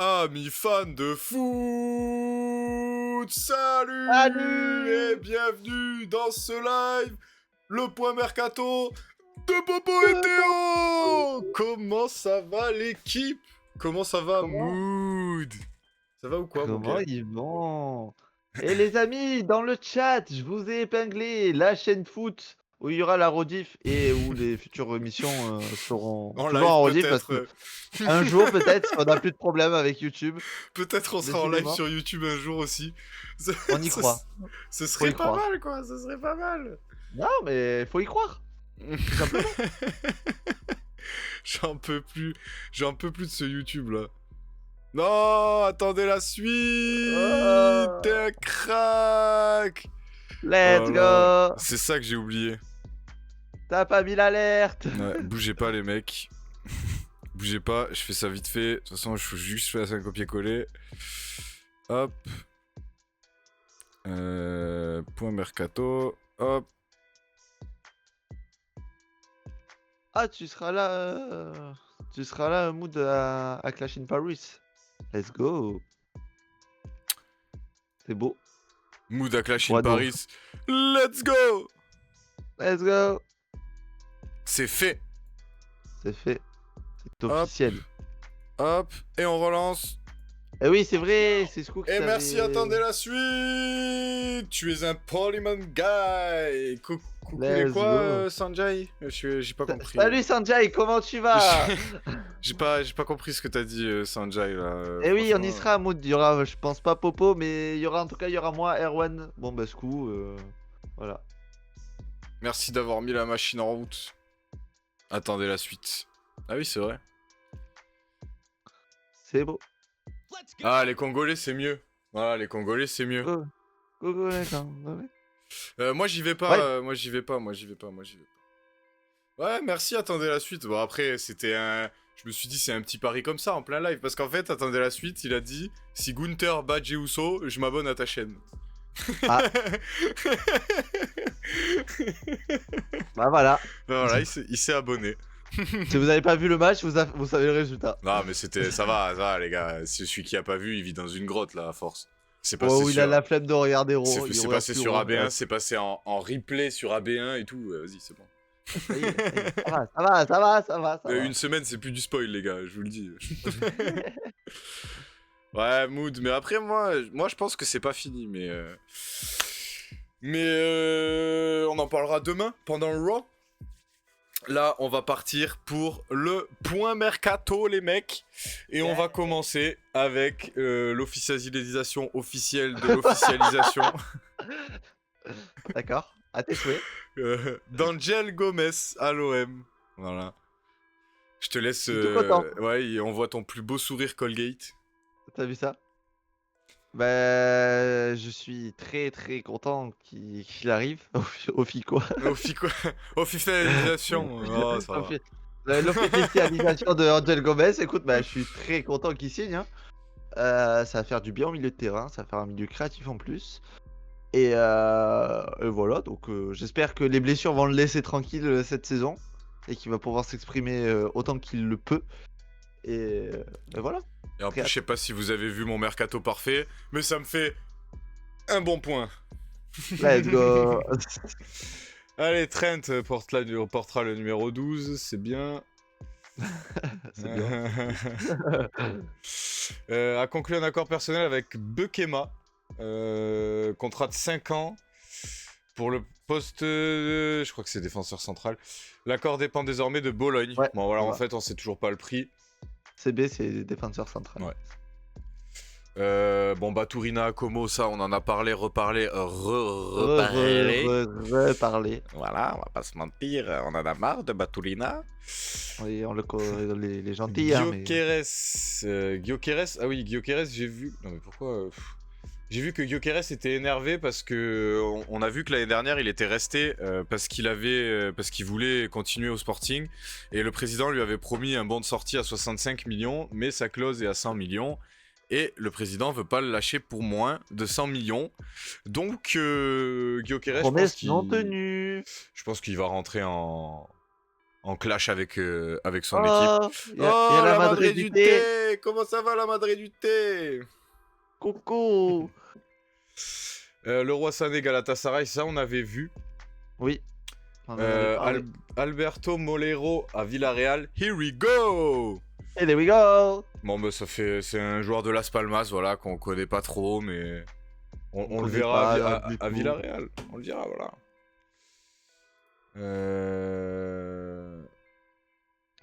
Amis fans de foot, salut et Salut! bienvenue dans ce live, le point mercato de Bobo et Comment Théo. Comment ça va l'équipe? Comment ça va Mood? Ça va ou quoi mon comment gars? ils vont? Et les amis, dans le chat, je vous ai épinglé la chaîne foot où il y aura la rediff et où les futures émissions seront En toujours live en rediff parce peut-être. que un jour peut-être, si on n'a plus de problème avec YouTube, Peut-être on sera en live décidément, sur YouTube un jour aussi. Ce, on y ce- croit. ce Faut serait y pas croire. mal quoi, ce serait pas mal. Non, mais faut y croire, tout simplement. J'en peux plus. J'en peux plus de ce YouTube là. Non, attendez la suite. T'es Oh, un crack. let's Voilà. go! C'est ça que j'ai oublié. T'as pas mis l'alerte! Ouais, bougez pas les mecs. Bougez pas, je fais ça vite fait. De toute façon, je juste faire un copier-coller. Hop. Point mercato. Hop. Ah, tu seras là, Mood, à Clash in Paris. Let's go. C'est beau. Mood à Clash in Pour être beau. Paris. Let's go. Let's go. C'est fait. C'est fait. C'est Hop. officiel. Hop. Et on relance. Eh oui, c'est vrai, c'est Scoop qui Et merci, t'avait... attendez la suite. Tu es un Polyman Guy. Coucou les Let's quoi, go. Sanjay? J'ai pas compris. Salut Sanjay, comment tu vas? J'ai pas compris ce que t'as dit, Sanjay, là. Eh oui, on y Franchement. sera, Mood. Il y aura, je pense pas Popo, mais il y aura en tout cas, il y aura moi, Erwan. Bon, bah, Scoop, voilà. Merci d'avoir mis la machine en route. Attendez la suite. Ah oui, c'est vrai. C'est beau. Ah, les Congolais, c'est mieux. Voilà, les Congolais, c'est mieux. Go, go, go, les gars. Moi, j'y vais pas, Ouais. moi, j'y vais pas. Ouais, merci, attendez la suite. Bon, après, c'était un... Je me suis dit, c'est un petit pari comme ça, en plein live. Parce qu'en fait, attendez la suite, il a dit, si Gunther bat Jey Uso, je m'abonne à ta chaîne. Ah. Bah voilà. Voilà, il s'est abonné. Si vous avez pas vu le match, vous savez le résultat. Non, mais c'était... Ça va, les gars. Celui qui a pas vu, il vit dans une grotte, là, à force. C'est Oh, passé où il a sur... la flemme de regarder Raw. il C'est regarde passé plus sur Raw. AB1, c'est passé en replay sur AB1 et tout. Vas-y, c'est bon. Ça y est, ça y est. Ça va. Une semaine, c'est plus du spoil, les gars, je vous le dis. Ouais, Mood. Mais après, moi, je pense que c'est pas fini, mais... on en parlera demain, pendant le Raw. Là, on va partir pour le point mercato, les mecs. Et on va commencer avec l'officialisation officielle de l'officialisation D'accord, à tes souhaits. d'Angel Gomez à l'OM. Voilà. Je te laisse... Je suis tout content. Ouais, et on voit ton plus beau sourire Colgate. T'as vu ça? Bah, je suis très très content qu'il arrive au FICO. Officialisation. Oh, ça va. L'officialisation de Angel Gomez. Écoute, bah, je suis très content qu'il signe. Hein. Ça va faire du bien au milieu de terrain, ça va faire un milieu créatif en plus. Et voilà, donc j'espère que les blessures vont le laisser tranquille cette saison et qu'il va pouvoir s'exprimer autant qu'il le peut. Et voilà. Et en plus, je sais pas si vous avez vu mon mercato parfait, mais ça me fait un bon point. Let's go. Allez, Trent portera le numéro 12, c'est bien. C'est bien. A conclu un accord personnel avec Bekema. Contrat de 5 ans. Pour le poste, je crois que c'est défenseur central. L'accord dépend désormais de Bologne. Ouais, bon voilà, en voilà. fait, on sait toujours pas le prix. CB, c'est défenseur central. Ouais. Bon, Baturina, Como, ça, on en a parlé, reparlé. Reparler. Voilà, on va pas se mentir, on en a marre de Baturina. Oui, les gentils, hein, mais... Gyökeres, ah oui, Gyökeres, j'ai vu... Non mais pourquoi... J'ai vu que Gyökeres était énervé parce que on a vu que l'année dernière il était resté parce qu'il voulait continuer au Sporting et le président lui avait promis un bon de sortie à 65 millions mais sa clause est à 100 millions et le président veut pas le lâcher pour moins de 100 millions. Donc Gyökeres, Promesse non tenue. je pense qu'il va rentrer en en clash avec son équipe. Oh, il y Oh, a la la Madre Madre du du thé. thé! Comment ça va, la Madre du thé? Coucou. Le Roi Sané Galatasaray, ça on avait vu. Oui, on en avait parlé. Alberto Molero à Villarreal. Here we go! Et there we go. Bon, bah, c'est un joueur de Las Palmas, voilà, qu'on connaît pas trop, mais on le connaît verra pas du à tout. Villarreal. On le verra, voilà.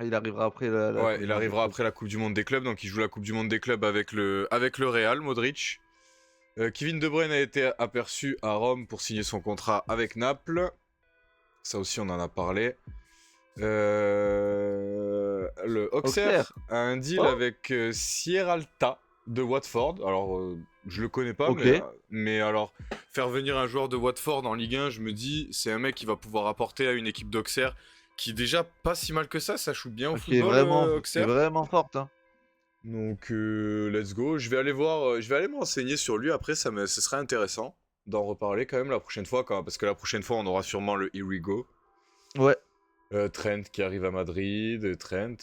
Il arrivera après la Ouais, Coupe il du Monde des arrivera clubs. après la Coupe du Monde des clubs, donc il joue la Coupe du Monde des clubs avec le Real, Modric. Kevin De Bruyne a été aperçu à Rome pour signer son contrat avec Naples. Ça aussi, on en a parlé. Le Auxerre a un deal Oh. avec Sierralta de Watford. Alors, je le connais pas, Ok. mais alors, faire venir un joueur de Watford en Ligue 1, je me dis, c'est un mec qui va pouvoir apporter à une équipe d'Auxerre qui est déjà pas si mal que ça joue bien au Qui est football, qui est Auxerre. vraiment forte. Hein. Donc, let's go. Je vais aller voir, je vais aller me renseigner sur lui. Après, ce serait intéressant d'en reparler quand même la prochaine fois, parce que la prochaine fois, on aura sûrement le Here We Go. Ouais. Trent qui arrive à Madrid. Trent.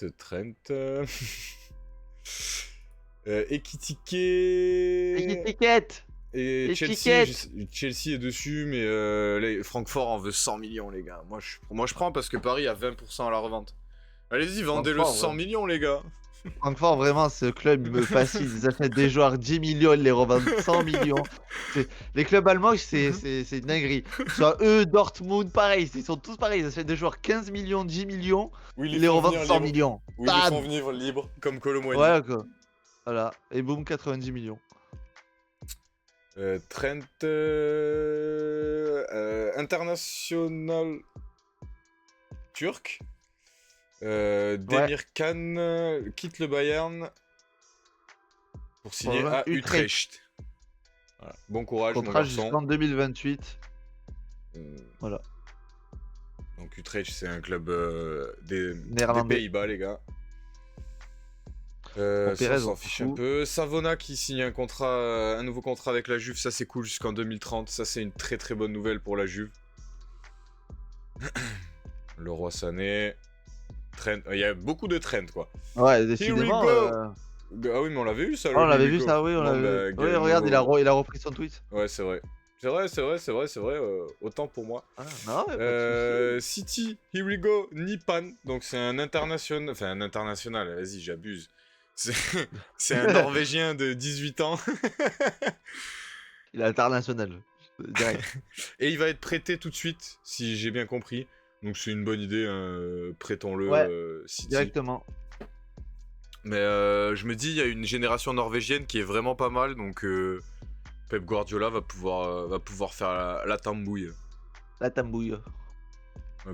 Ekitike. Étiquette. Et Étiquette. Chelsea est dessus, mais Francfort en veut 100 millions, les gars. Moi, je prends parce que Paris a 20% à la revente. Allez-y, vendez-le 100 millions, les gars. Francfort, vraiment, ce club me fascine. Ils achètent des joueurs 10 millions, ils les revendent 100 millions. Les clubs allemands, c'est une dinguerie. Soit eux, Dortmund, pareil. Ils sont tous pareils. Ils achètent des joueurs 15 millions, 10 millions. Oui, Ils les revendent 100 millions. Oui, ils les font Bam. venir libres, comme Colomboigny. Ouais, quoi. Voilà. Et boum, 90 millions. Trent. International turc. Demir Khan quitte le Bayern pour signer à Utrecht. Voilà. Bon courage, Contrat mon garçon. jusqu'en 2028. Voilà. Donc Utrecht, c'est un club des Néerlandais. Pays-Bas, les gars. Ça, on s'en fiche un peu. Savona qui signe un nouveau contrat avec la Juve, ça c'est cool jusqu'en 2030. Ça c'est une très très bonne nouvelle pour la Juve. Le Roi Sané. Trent. Il y a beaucoup de Trent, quoi. Ouais, décidément. Ah oui, mais on l'avait vu ça. Oh, on l'avait vu ça, oui, on l'avait vu. Oui, regarde, il a repris son tweet. Ouais, c'est vrai. C'est vrai. Autant pour moi. Ah, non, mais pas de soucis. City, here we go, Nipan. Donc c'est un international. Enfin, un international, vas-y, j'abuse. C'est un Norvégien de 18 ans. Il est international. Direct. Et il va être prêté tout de suite, si j'ai bien compris. Donc c'est une bonne idée, hein, prêtons-le, Ouais, City. directement. Mais je me dis, il y a une génération norvégienne qui est vraiment pas mal, donc Pep Guardiola va pouvoir faire la tambouille. La tambouille.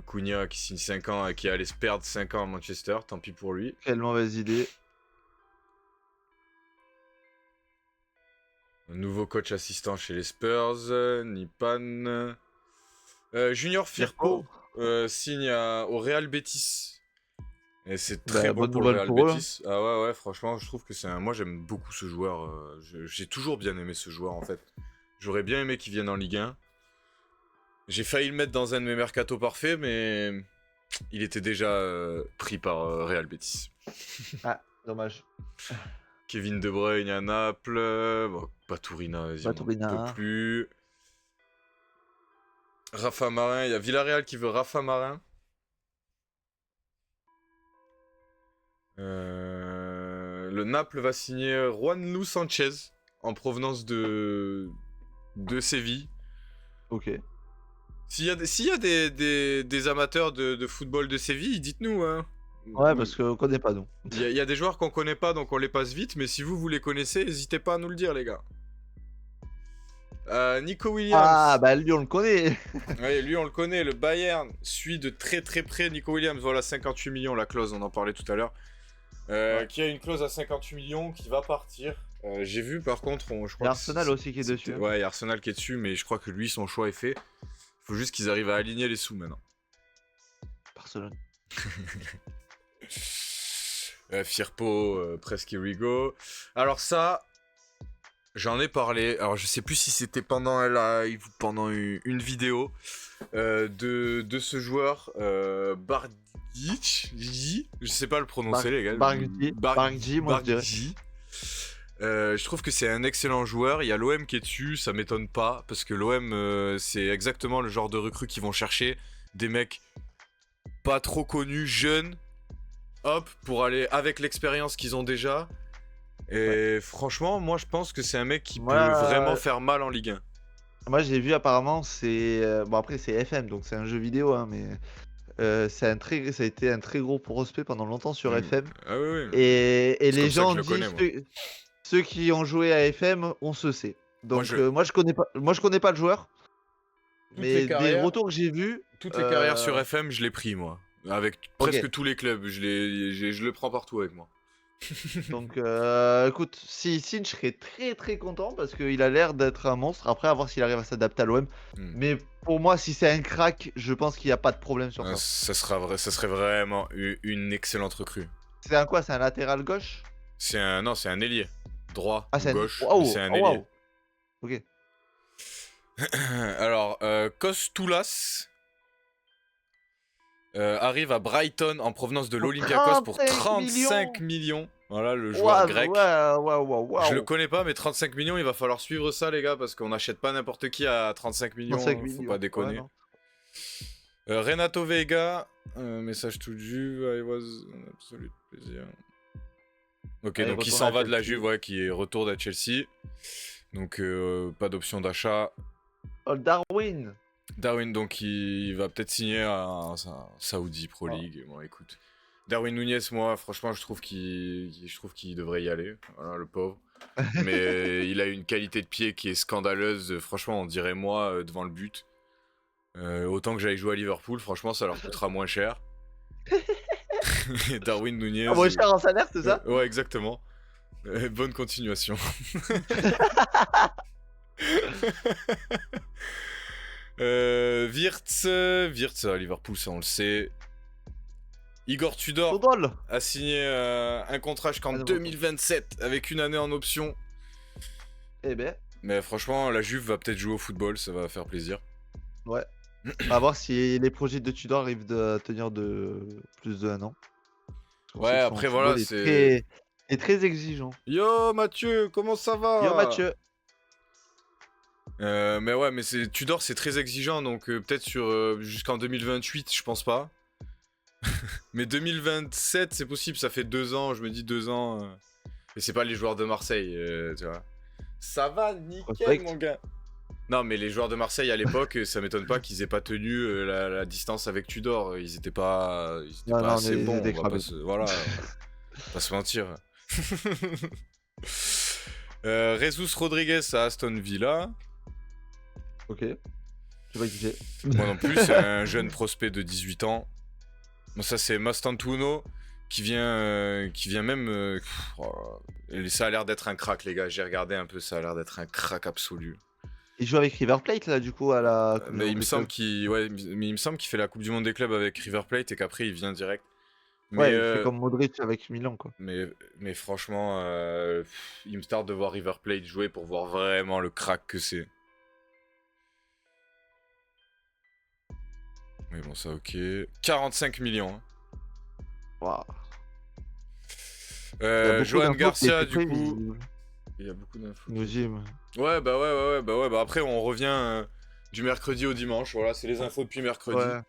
Cunha qui signe 5 ans et qui allait se perdre 5 ans à Manchester, tant pis pour lui. Quelle mauvaise idée. Un nouveau coach assistant chez les Spurs, Nipan. Junior Firpo signe au Real Betis. Et c'est très bon pour le Real Betis. Ah ouais, franchement, je trouve que c'est un... Moi, j'aime beaucoup ce joueur. J'ai toujours bien aimé ce joueur, en fait. J'aurais bien aimé qu'il vienne en Ligue 1. J'ai failli le mettre dans un de mes mercatos parfaits, mais il était déjà pris par Real Betis. Ah, dommage. Kevin De Bruyne à Naples. Bon, Baturina, vas-y, on ne peut plus. Rafa Marin, il y a Villarreal qui veut Rafa Marin. Le Naples va signer Juanlu Sanchez en provenance de Séville. Ok. S'il y a des amateurs de football de Séville, dites-nous. Hein. Ouais, parce qu'on connaît pas, nous. Il y a des joueurs qu'on connaît pas, donc on les passe vite. Mais si vous les connaissez, n'hésitez pas à nous le dire, les gars. Nico Williams. Ah, bah lui, on le connaît. Ouais, lui, on le connaît. Le Bayern suit de très très près Nico Williams. Voilà, 58 millions la clause, on en parlait tout à l'heure. Qui a une clause à 58 millions qui va partir. J'ai vu par contre, je crois il y a Arsenal aussi qui est dessus. Ouais, il y a Arsenal qui est dessus, mais je crois que lui, son choix est fait. Il faut juste qu'ils arrivent à aligner les sous maintenant. Barcelone. Firpo, presque Irigo. Alors ça, j'en ai parlé. Alors je sais plus si c'était pendant un live ou pendant une vidéo de ce joueur Je sais pas le prononcer, les gars. Bargji, moi je dirais. Bargji. Je trouve que c'est un excellent joueur. Il y a l'OM qui est dessus, ça m'étonne pas. Parce que l'OM, c'est exactement le genre de recrues qu'ils vont chercher. Des mecs pas trop connus, jeunes. Hop, pour aller avec l'expérience qu'ils ont déjà. Et franchement, moi je pense que c'est un mec qui peut vraiment faire mal en Ligue 1. Moi j'ai vu apparemment, c'est. Bon, après c'est FM, donc c'est un jeu vidéo, hein, mais. Ça a été un très gros prospect pendant longtemps sur FM. Ah oui, oui. Et C'est les comme ça que gens je le disent connais, ceux qui ont joué à FM, on se sait. Donc moi je connais pas le joueur. Mais des retours que j'ai vus. Toutes les carrières sur FM, je l'ai pris moi. Avec presque tous les clubs, je le prends partout avec moi. Donc écoute, s'il signe, je serais très très content parce qu'il a l'air d'être un monstre. Après, à voir s'il arrive à s'adapter à l'OM. Mais pour moi, si c'est un crack, je pense qu'il n'y a pas de problème sur ça. Ça serait vraiment une excellente recrue. C'est un quoi? C'est un latéral gauche? Non, c'est un ailier. Droit, gauche, c'est un ailier. ailier. Ok. Alors, Kostoulas arrive à Brighton en provenance de l'Olympiakos pour 35 millions. Voilà, le joueur grec. Je le connais pas, mais 35 millions, il va falloir suivre ça, les gars, parce qu'on n'achète pas n'importe qui à 35 millions. Faut pas déconner. Renato Veiga, message to Juve, I was an absolute plaisir. Ok, donc il s'en va de la Juve, qui retourne à Chelsea. Donc pas d'option d'achat. Oh, Darwin, donc il va peut-être signer à Saudi Pro League. Bon, écoute. Darwin Nunez, moi, franchement, je trouve qu'il devrait y aller. Voilà, le pauvre. Mais il a une qualité de pied qui est scandaleuse. Franchement, on dirait moi devant le but. Autant que j'aille jouer à Liverpool, franchement, ça leur coûtera moins cher. Darwin Nunez. Moins cher en salaire, c'est ça? Ouais, exactement. Bonne continuation. Wirtz à Liverpool, ça on le sait. Igor Tudor a signé un contrat jusqu'en 2027 avec une année en option. Eh ben. Mais franchement, la Juve va peut-être jouer au football, ça va faire plaisir. Ouais. À voir si les projets de Tudor arrivent à tenir de plus d'un an. Ouais, après voilà, c'est très exigeant. Yo Mathieu, comment ça va? Yo Mathieu. Mais ouais, mais Tudor c'est très exigeant, donc peut-être jusqu'en 2028, je pense pas. Mais 2027, c'est possible, ça fait 2 ans, je me dis 2 ans. Et c'est pas les joueurs de Marseille, tu vois. Ça va nickel, mon gars. Non, mais les joueurs de Marseille à l'époque, ça m'étonne pas qu'ils aient pas tenu la distance avec Tudor. Ils étaient pas assez bons. Voilà, pas se mentir. Jesus Rodriguez à Aston Villa. Ok. Je vais kiffer. Moi non plus, c'est un jeune prospect de 18 ans. Bon, ça c'est Mastantuono qui vient même. Ça a l'air d'être un crack, les gars. J'ai regardé un peu, ça a l'air d'être un crack absolu. Il joue avec River Plate là, du coup, à la. Mais il me semble qu'il fait la Coupe du Monde des clubs avec River Plate et qu'après il vient direct. Mais, il fait comme Modric avec Milan, quoi. Mais franchement, il me tarde de voir River Plate jouer pour voir vraiment le crack que c'est. Mais bon, ça ok. 45 millions. Waouh. Johan Garcia, du coup. Il y a beaucoup d'infos. Ouais, bah après, on revient du mercredi au dimanche. Voilà, c'est les infos depuis mercredi. Ouais.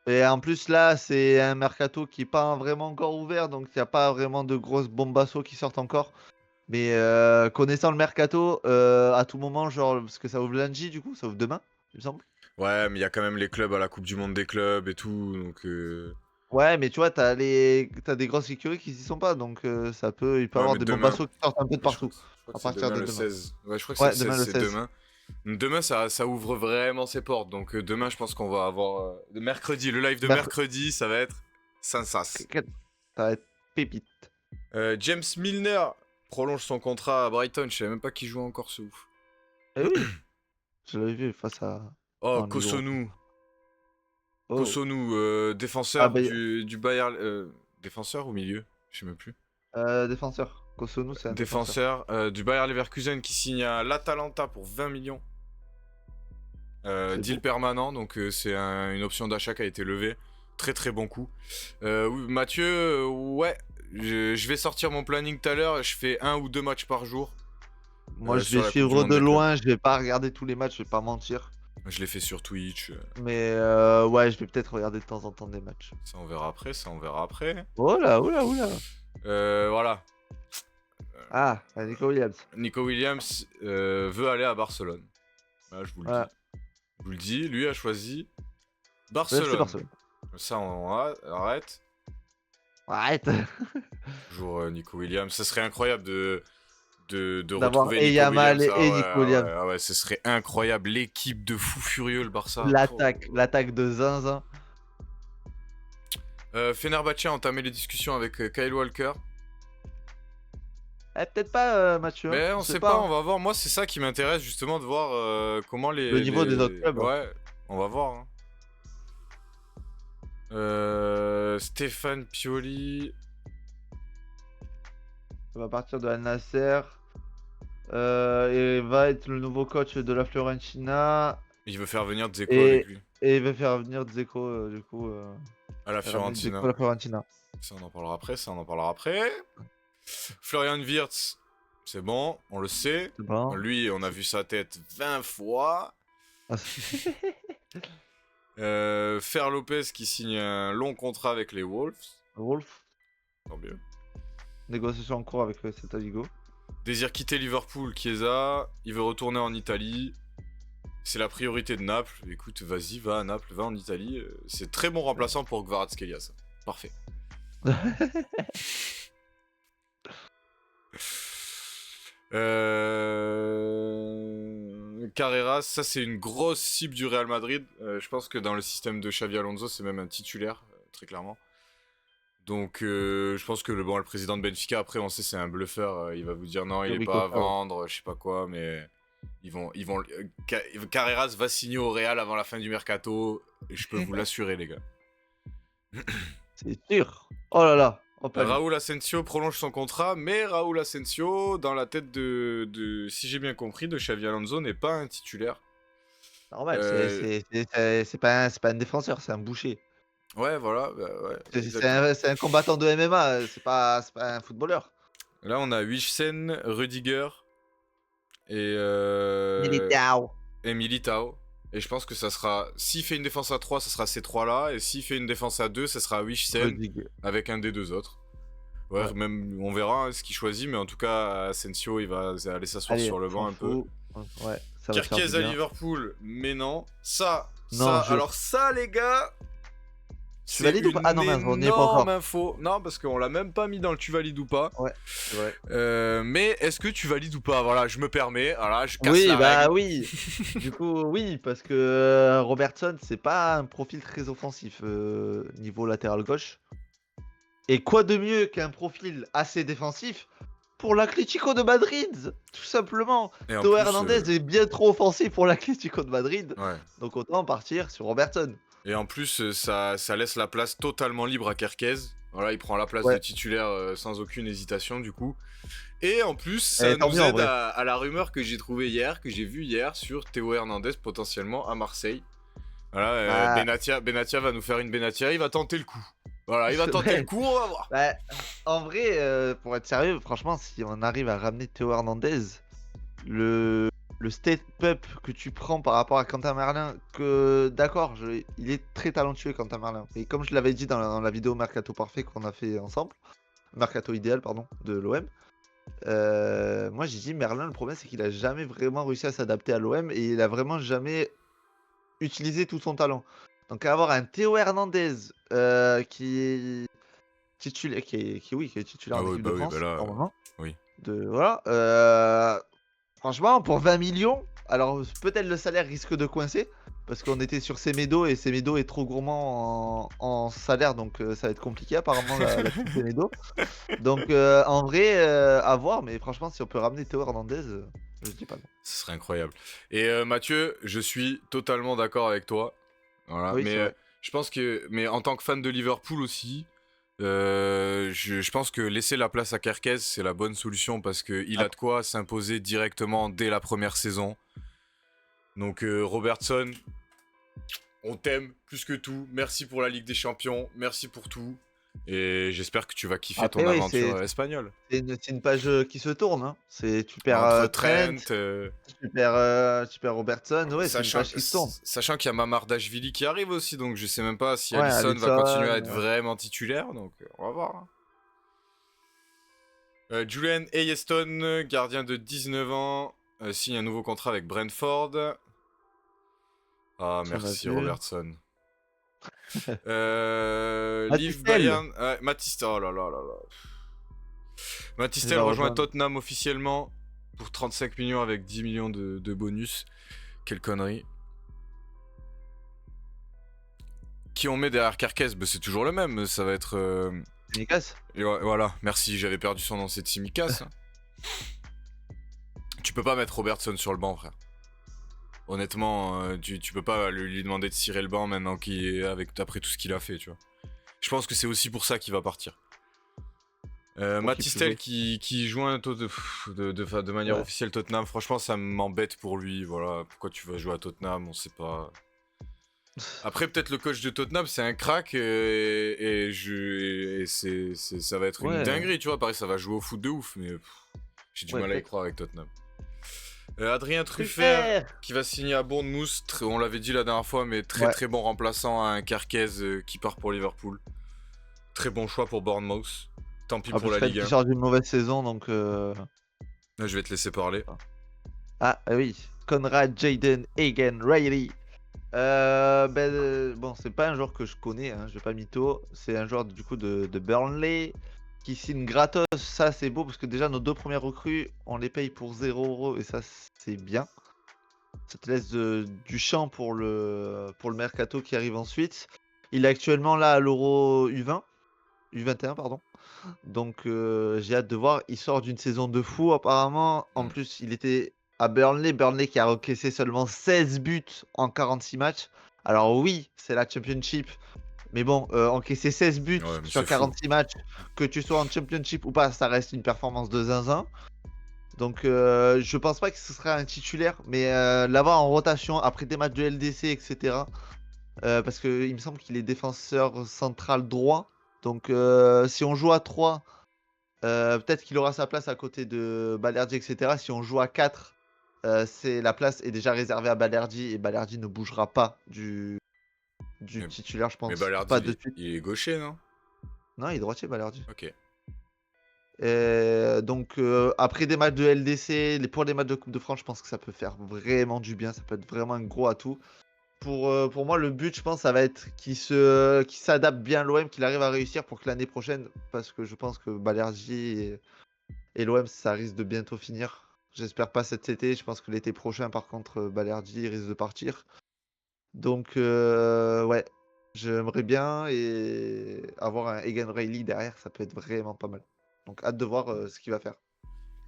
Et en plus, là, c'est un mercato qui n'est pas vraiment encore ouvert, donc il n'y a pas vraiment de grosses bombassos qui sortent encore. Mais connaissant le mercato, à tout moment, genre, parce que ça ouvre lundi, du coup, ça ouvre demain, il me semble. Ouais, mais il y a quand même les clubs à la Coupe du Monde des clubs et tout, donc. Ouais, mais tu vois, t'as des grosses écuries qui s'y sont pas, donc il peut y avoir des bombassos qui sortent un peu de partout. À partir de demain. 16. Ouais, je crois que c'est demain, demain. Demain, ça ouvre vraiment ses portes, donc demain, je pense qu'on va avoir le mercredi, le live de mercredi, ça va être sensas. Ça va être pépite. James Milner prolonge son contrat à Brighton, je savais même pas qui jouait encore ce ouf. Eh oui, je l'avais vu face à. Oh, Kosunu. Kosunu, défenseur du Bayern. Défenseur ou milieu? Je sais même plus. Défenseur. Kosunu, c'est un défenseur du Bayer Leverkusen qui signe à l'Atalanta pour 20 millions. Deal permanent, donc c'est une option d'achat qui a été levée. très très bon coup. Oui, Mathieu, ouais, je vais sortir mon planning tout à l'heure. Je fais 1 ou 2 matchs par jour Moi, je vais sur la Coupe du suivre Monde de des clubs. loin, je vais pas regarder tous les matchs, je vais pas mentir. Je l'ai fait sur Twitch. Mais ouais, je vais peut-être regarder de temps en temps des matchs. Ça, on verra après. Ça, on verra après. Oh là, oh là, oh là. Voilà. Ah, Nico Williams. Nico Williams veut aller à Barcelone. Voilà, je vous le Voilà. dis. Je vous le dis, lui a choisi FC Barcelone. Barcelone. Ça, on arrête. Arrête Toujours Nico Williams. Ça serait incroyable de d'avoir retrouver Nico Yamal Williams. et Nico Williams. Ouais, ce serait incroyable. L'équipe de fou furieux, le Barça. L'attaque de Zinzin. Fenerbahçe a entamé les discussions avec Kyle Walker. Eh, peut-être pas, Mathieu. Mais Hein. on sait pas, on va voir. Moi, c'est ça qui m'intéresse justement de voir comment Le niveau des autres clubs. Ouais, on va voir. Hein. Stéphane Pioli. Il va partir de Al Nasser. Et va être le nouveau coach de la Fiorentina. Il veut faire venir Dzeko avec lui. Et il veut faire venir Dzeko, du coup. À la Fiorentina. Dzeko à la Fiorentina. Ça, on en parlera après. Florian Wirtz, c'est bon, on le sait. C'est bon. Lui, on a vu sa tête 20 fois. Fer Lopez qui signe un long contrat avec les Wolves. Wolf. Tant mieux. Négociation en cours avec Celta Vigo. Désire quitter Liverpool, Chiesa. Il veut retourner en Italie. C'est la priorité de Naples. Écoute, vas-y, va à Naples, va en Italie. C'est très bon remplaçant pour Kvaratskhelia, ça. Parfait. Carreras, ça c'est une grosse cible du Real Madrid. Je pense que dans le système de Xavi Alonso, c'est même un titulaire, très clairement. Donc je pense que le président de Benfica, après on sait c'est un bluffeur, il va vous dire non, il est pas à vendre, je sais pas quoi, mais Carreras va signer au Real avant la fin du mercato, et je peux vous l'assurer les gars. C'est sûr. Oh là là. Raúl Asensio prolonge son contrat, mais Raúl Asensio, dans la tête de si j'ai bien compris, de Xavi Alonso, n'est pas un titulaire. Normal, c'est pas un défenseur, c'est un boucher. Ouais, voilà. Bah, ouais, c'est un combattant de MMA, c'est pas un footballeur. Là, on a Wijsen, Rudiger et Militao. Et je pense que ça sera... S'il fait une défense à 3, ça sera ces 3-là. Et s'il fait une défense à 2, ça sera Wijsen avec un des deux autres. Ouais, même on verra hein, ce qu'il choisit. Mais en tout cas, Asensio, il va aller s'asseoir sur le banc un peu. Ouais, ça va Kerkez à Liverpool, mais non. Alors ça, les gars... Tu valides ou pas? Ah non, mince, on n'y est pas encore. Info. Non, parce qu'on l'a même pas mis dans le tu valides ou pas. Ouais, c'est vrai. Mais est-ce que tu valides ou pas? Voilà, je me permets. Voilà, je casse oui, la règle. Oui. Du coup, oui, parce que Robertson, c'est pas un profil très offensif niveau latéral gauche. Et quoi de mieux qu'un profil assez défensif pour l'Atlético de Madrid, tout simplement. Théo Hernandez est bien trop offensif pour l'Atlético de Madrid. Ouais. Donc autant partir sur Robertson. Et en plus, ça laisse la place totalement libre à Kerkez. Voilà, il prend la place de titulaire sans aucune hésitation du coup. Et en plus, ça nous aide à la rumeur que j'ai trouvée hier, que j'ai vue hier sur Théo Hernandez potentiellement à Marseille. Voilà, Benatia va nous faire une Benatia, il va tenter le coup. Voilà, il va tenter le coup, on va voir. Bah, en vrai, pour être sérieux, franchement, si on arrive à ramener Théo Hernandez, le step-up que tu prends par rapport à Quentin Merlin, que d'accord, il est très talentueux Quentin Merlin. Et comme je l'avais dit dans la vidéo Mercato Parfait qu'on a fait ensemble, Mercato Idéal, pardon, de l'OM, moi j'ai dit Merlin, le problème c'est qu'il a jamais vraiment réussi à s'adapter à l'OM et il a vraiment jamais utilisé tout son talent. Donc avoir un Théo Hernandez qui est titulaire, qui est titulaire en équipe de France, normalement. Oui. Franchement, pour 20 millions, alors peut-être le salaire risque de coincer, parce qu'on était sur Semedo et Semedo est trop gourmand en salaire, donc ça va être compliqué apparemment la Semedo. Donc en vrai, à voir, mais franchement, si on peut ramener Théo Hernandez, je dis pas non. Ce serait incroyable. Et Mathieu, je suis totalement d'accord avec toi. Voilà, oui, mais je pense que, mais en tant que fan de Liverpool aussi, je pense que laisser la place à Kerkez, c'est la bonne solution parce qu'il a de quoi s'imposer directement dès la première saison. Donc Robertson, on t'aime plus que tout. Merci pour la Ligue des Champions. Merci pour tout. Et j'espère que tu vas kiffer Après, ton oui, aventure espagnole. c'est une page qui se tourne. Hein. Tu perds Entre Trent, Trent, tu perds Robertson. Ouais, c'est une sachant, page qui se tourne. sachant qu'il y a Mamardashvili qui arrive aussi, donc je sais même pas si Ouais, Alisson va continuer à Alisson. être vraiment titulaire, donc on va voir. Julian Ayeston, gardien de 19 ans, signe un nouveau contrat avec Brentford. Ah, Ça, on a merci vu. Robertson. Liv Matistel. Bayern. Ouais, Matistel, oh là là là là. Matistel va rejoint rejoindre. Tottenham officiellement pour 35 millions avec 10 millions de bonus. Quelle connerie. Qui on met derrière Carquez, bah, c'est toujours le même, ça va être... Nikas. Et voilà, merci, j'avais perdu son nom, c'est Tsimikas. Tu peux pas mettre Robertson sur le banc, frère. Honnêtement, tu peux pas lui demander de cirer le banc maintenant après tout ce qu'il a fait, tu vois. Je pense que c'est aussi pour ça qu'il va partir. Matistel qui joint de manière officielle Tottenham, franchement ça m'embête pour lui, voilà. Pourquoi tu vas jouer à Tottenham, on sait pas. Après peut-être le coach de Tottenham c'est un crack ça va être une dinguerie, tu vois. Pareil ça va jouer au foot de ouf, mais j'ai du mal à y croire avec Tottenham. Adrien Truffert qui va signer à Bournemouth, on l'avait dit la dernière fois, mais très bon remplaçant à un Carquez qui part pour Liverpool. Très bon choix pour Bournemouth. Tant pis pour la Ligue 1. Il sort d'une mauvaise saison, donc... Là, je vais te laisser parler. Ah oui, Conrad Jaden Hagen Riley. Bon, c'est pas un joueur que je connais, hein, je vais pas mytho. C'est un joueur du coup de Burnley qui signe gratos. Ça, c'est beau parce que déjà, nos deux premières recrues, on les paye pour 0 € et ça, c'est bien. Ça te laisse du champ pour le mercato qui arrive ensuite. Il est actuellement là à l'Euro U21, pardon. Donc, j'ai hâte de voir. Il sort d'une saison de fou, apparemment. En plus, il était à Burnley. Burnley qui a encaissé seulement 16 buts en 46 matchs. Alors, oui, c'est la Championship. Mais bon, encaisser 16 buts sur 46 matchs, que tu sois en Championship ou pas, ça reste une performance de zinzin. Donc, je pense pas que ce sera un titulaire. Mais l'avoir en rotation après des matchs de LDC, etc. Parce qu'il me semble qu'il est défenseur central droit. Donc, si on joue à 3, peut-être qu'il aura sa place à côté de Balerdi, etc. Si on joue à 4, la place est déjà réservée à Balerdi et Balerdi ne bougera pas du titulaire, je pense. Mais Balerdi, pas de suite. il est gaucher, non? Non, il est droitier, Balerdi. Ok. Donc, après des matchs de LDC, pour les matchs de Coupe de France, je pense que ça peut faire vraiment du bien. Ça peut être vraiment un gros atout. Pour moi, le but, je pense, ça va être qu'il s'adapte bien à l'OM, qu'il arrive à réussir pour que l'année prochaine, parce que je pense que Balerdi et l'OM, ça risque de bientôt finir. J'espère pas cet été. Je pense que l'été prochain, par contre, Balerdi risque de partir. Donc, ouais, j'aimerais bien et avoir un Egan Riley derrière, ça peut être vraiment pas mal. Donc, hâte de voir ce qu'il va faire.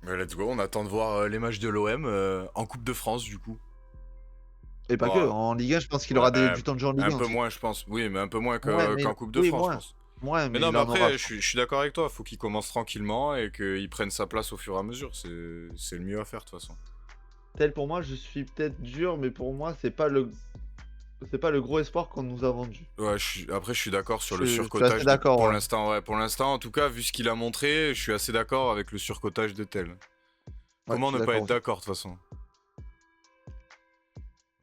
Let's go, on attend de voir les matchs de l'OM en Coupe de France, du coup. Et pas que, en Ligue 1, je pense qu'il aura du temps de jeu en Ligue 1. Un peu moins, je pense. Oui, mais un peu moins qu'en Coupe de France, je pense. Ouais, mais non, mais après, je suis d'accord avec toi. Faut qu'il commence tranquillement et qu'il prenne sa place au fur et à mesure. C'est le mieux à faire, de toute façon. Tel pour moi, je suis peut-être dur, mais pour moi, c'est pas le gros espoir qu'on nous a vendu. Ouais, après, je suis d'accord sur le surcotage. Je suis d'accord. Pour l'instant, ouais. Pour l'instant, en tout cas, vu ce qu'il a montré, je suis assez d'accord avec le surcotage de Tel. Comment ne pas être d'accord, de toute façon?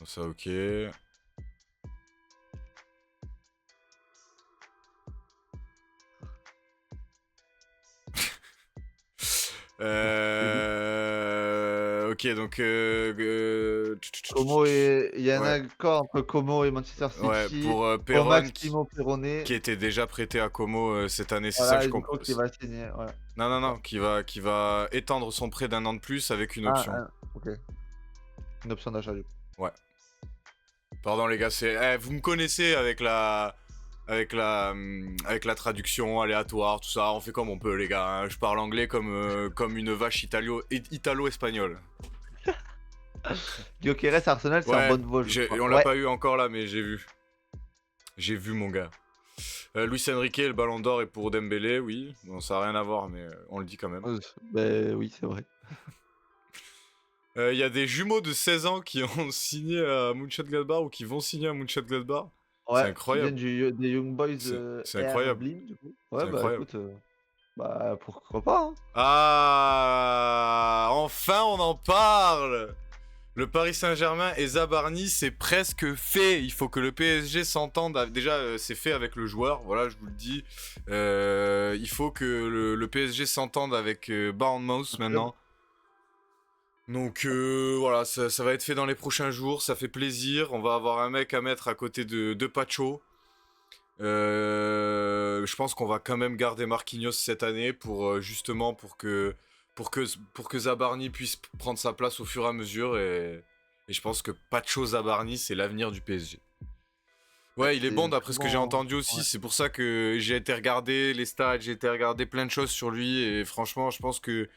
Ça, ok. Ok, donc... Como il y a un accord entre Como et Manchester City. Ouais, pour Perron, qui était déjà prêté à Como cette année, c'est voilà, ça que je comprends. Qui va signer, ouais. Non, qui va étendre son prêt d'1 an de plus avec une option. Ok. Une option d'achat du coup. Ouais. Pardon les gars, vous me connaissez avec la traduction aléatoire, tout ça, on fait comme on peut les gars, hein. Je parle anglais comme une vache italo-espagnole. Gyökeres Arsenal, c'est un bon vol. On l'a pas eu encore là, mais j'ai vu. J'ai vu mon gars. Luis Enrique, le ballon d'or est pour Dembélé, oui. Bon, ça n'a rien à voir, mais on le dit quand même. Ben oui, c'est vrai. Il y a des jumeaux de 16 ans qui ont signé à Mönchengladbach ou qui vont signer à Mönchengladbach. C'est Ouais, qui viennent incroyable. des Young Boys C'est Air incroyable. Blim, du coup. C'est Ouais, bah incroyable. écoute, bah pourquoi pas, hein. Ah, enfin on en parle. Le Paris Saint-Germain et Zabarni, c'est presque fait. Il faut que le PSG s'entende. Déjà, c'est fait avec le joueur. Voilà, je vous le dis. Il faut que le PSG s'entende avec Bournemouth Un club. maintenant. Donc voilà, ça va être fait dans les prochains jours. Ça fait plaisir. On va avoir un mec à mettre à côté de Pacho. Je pense qu'on va quand même garder Marquinhos cette année pour justement pour que Zabarni puisse prendre sa place au fur et à mesure et je pense que Pacho Zabarni c'est l'avenir du PSG. Ouais, Ouais, il est c'est bon un d'après très ce que j'ai bon. entendu aussi, Ouais. c'est pour ça que j'ai été regarder les stats, j'ai été regarder plein de choses sur lui et franchement, je pense que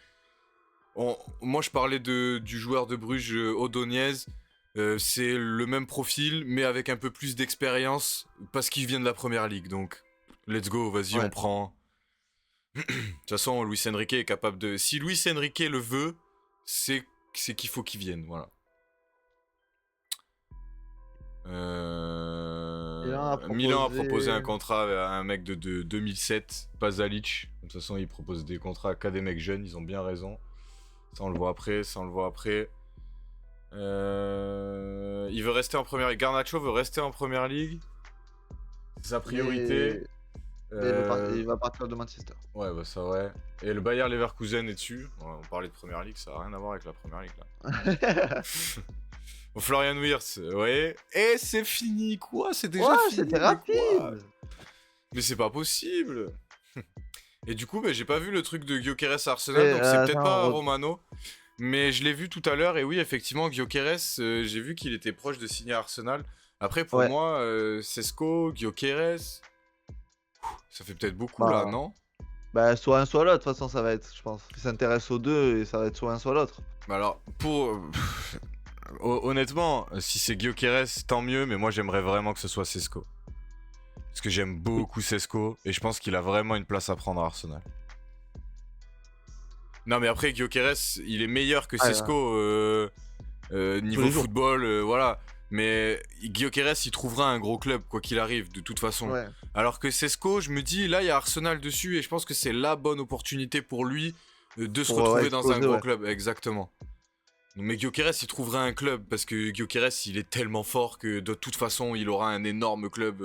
moi, je parlais du joueur de Bruges, Odoniez. C'est le même profil, mais avec un peu plus d'expérience, parce qu'il vient de la première ligue. Donc, let's go, vas-y, on Ouais. prend. De toute façon, Luis Enrique est capable de. Si Luis Enrique le veut, c'est qu'il faut qu'il vienne, voilà. Et on a Milan a proposé un proposé. contrat à un mec de 2007, Pasalic. De toute façon, ils proposent des contrats qu'à des mecs jeunes, ils ont bien raison. Ça, on le voit après, ça, on le voit après. Il veut rester en première ligue. Garnacho veut rester en première ligue. C'est sa priorité. Mais, Euh, il va partir de Manchester. Ouais, bah ça, ouais. Et le Bayer Leverkusen est dessus. Ouais, on parlait de première ligue, ça n'a rien à voir avec la première ligue là. Bon, Florian Wirtz, ouais. Et c'est fini, quoi? C'est déjà Ouais, fini, c'était mais quoi? rapide. Mais c'est pas possible. Et du coup, bah, j'ai pas vu le truc de Gyökeres à Et, Arsenal, donc c'est peut-être attends, pas Romano. Mais je l'ai vu tout à l'heure, et oui, effectivement, Gyökeres, j'ai vu qu'il était proche de signer à Arsenal. Après, pour ouais, moi, Sesko, Gyökeres, ça fait peut-être beaucoup là, bah, non? soit un, soit l'autre, de toute façon, ça va être, je pense. Il s'intéresse aux deux et ça va être soit un, soit l'autre. Bah alors, honnêtement, si c'est Gyökeres, tant mieux, mais moi j'aimerais vraiment que ce soit Sesko. Parce que j'aime Oui. beaucoup Sesko, et je pense qu'il a vraiment une place à prendre à Arsenal. Non, mais après, Gyökeres, il est meilleur que Ouais, ouais. Sesko Tous niveau les jours. football, voilà. Mais Gyökeres, il trouvera un gros club, quoi qu'il arrive, de toute façon. Ouais. Alors que Sesko, je me dis, là, il y a Arsenal dessus, et je pense que c'est la bonne opportunité pour lui de se Pour ouais, retrouver dans un exploser, gros ouais. club, exactement. Mais Gyökeres, il trouvera un club, parce que Gyökeres, il est tellement fort que de toute façon, il aura un énorme club.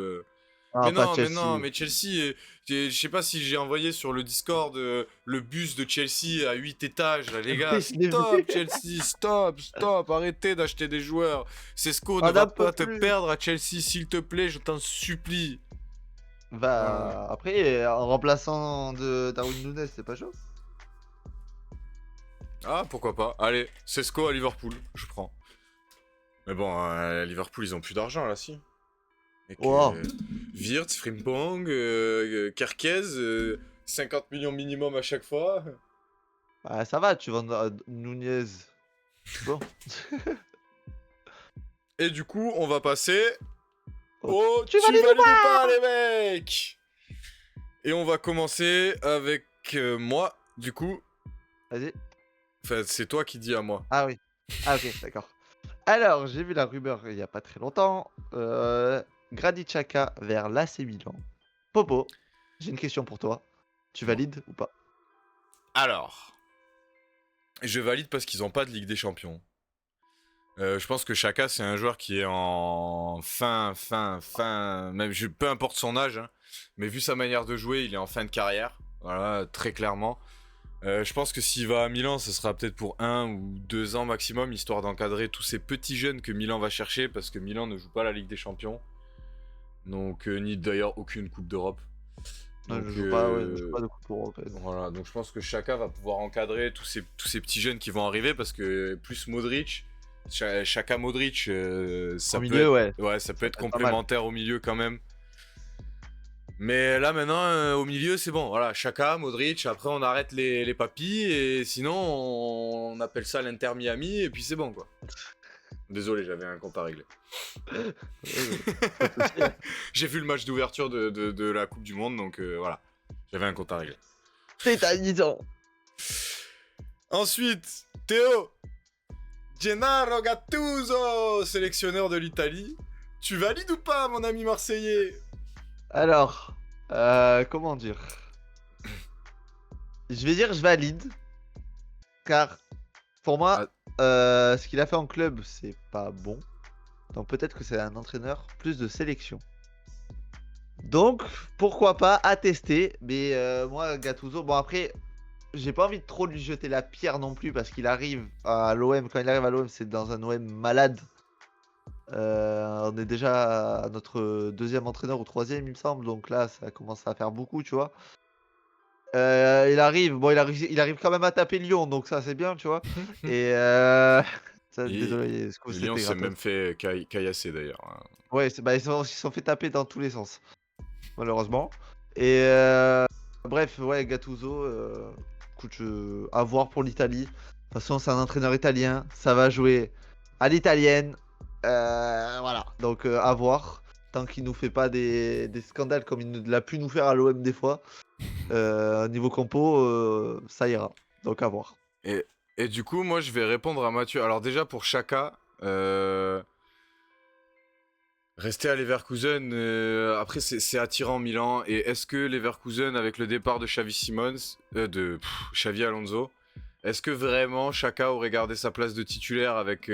Ah, pas Mais non, Chelsea. mais Chelsea, je sais pas si j'ai envoyé sur le Discord le bus de Chelsea à 8 étages, là, les gars, Oui, je l'ai stop vu. Chelsea, stop, stop, arrêtez d'acheter des joueurs. Sesko ne On va n'en peut pas te plus. perdre à Chelsea, s'il te plaît, je t'en supplie. Voilà. Bah, après, en remplaçant de Darwin Núñez, c'est pas chaud. Ah, pourquoi pas. Allez, Sesko à Liverpool, je prends. Mais bon, à Liverpool, ils ont plus d'argent, là, si. Avec Oh, Wirtz, Frimpong, Kerkez, 50 millions minimum à chaque fois. bah, ça va, tu vends Núñez. Bon. Et du coup, on va passer Oh, au tu tu valides ou valides ou pas? pas, les mecs. Et on va commencer avec moi, du coup. Vas-y. Enfin, c'est toi qui dis à moi. Ah oui. Ah ok, d'accord. Alors, j'ai vu la rumeur il y a pas très longtemps. Granit Xhaka vers l'AC Milan. Popo, j'ai une question pour toi. Tu Dis-moi. valides ou pas? Alors, je valide parce qu'ils ont pas de Ligue des Champions. Je pense que Chaka, c'est un joueur qui est en même peu importe son âge, hein, mais vu sa manière de jouer, il est en fin de carrière, voilà, très clairement. Je pense que s'il va à Milan, ce sera peut-être pour 1 ou 2 ans maximum, histoire d'encadrer tous ces petits jeunes que Milan va chercher, parce que Milan ne joue pas la Ligue des Champions, donc ni d'ailleurs aucune Coupe d'Europe. Non, je Donc joue pas, ouais, je joue pas de coupe européenne. voilà, donc je pense que Chaka va pouvoir encadrer tous ces petits jeunes qui vont arriver, parce que plus Modric, Chaka Modric, Au ça peut milieu, être, ouais, ouais, ça peut ça être peut être pas mal. complémentaire au milieu quand même. Mais là maintenant, au milieu, c'est bon. Voilà, Chaka, Modric, après on arrête les papis, et sinon on appelle ça l'Inter Miami, et puis c'est bon quoi. Désolé, j'avais un compte à régler. Ouais, pas de souci, hein. J'ai vu le match d'ouverture de la Coupe du Monde, donc voilà. J'avais un compte à régler. Tétanisant. Ensuite, Théo, Gennaro Gattuso, sélectionneur de l'Italie. Tu valides ou pas, mon ami marseillais? Alors, comment dire? Je vais dire je valide, car pour moi, ce qu'il a fait en club, c'est pas bon. Donc peut-être que c'est un entraîneur plus de sélection. Donc, pourquoi pas attester. Mais moi, Gattuso, bon après, j'ai pas envie de trop lui jeter la pierre non plus parce qu'il arrive à l'OM. Quand il arrive à l'OM, c'est dans un OM malade. On est déjà à notre deuxième entraîneur ou troisième, il me semble. Donc là, ça commence à faire beaucoup, tu vois. Il arrive, bon, il arrive quand même à taper Lyon, donc ça c'est bien, tu vois. Et désolé, est-ce que Lyon c'était s'est gratos. même fait caillasser d'ailleurs. Ouais, bah, ils se sont fait taper dans tous les sens, malheureusement. Et bref, ouais, Gattuso, écoute, à voir pour l'Italie. De toute façon, c'est un entraîneur italien, ça va jouer à l'italienne. Voilà, donc à voir. Tant qu'il nous fait pas des scandales comme il l'a pu nous faire à l'OM des fois. Niveau compo, ça ira. Donc à voir. Et du coup, moi, je vais répondre à Mathieu. Alors déjà, pour Chaka, rester à Leverkusen, après, c'est attirant Milan. Et est-ce que Leverkusen, avec le départ de Xavi Simons, Xavi Alonso, est-ce que vraiment Chaka aurait gardé sa place de titulaire avec,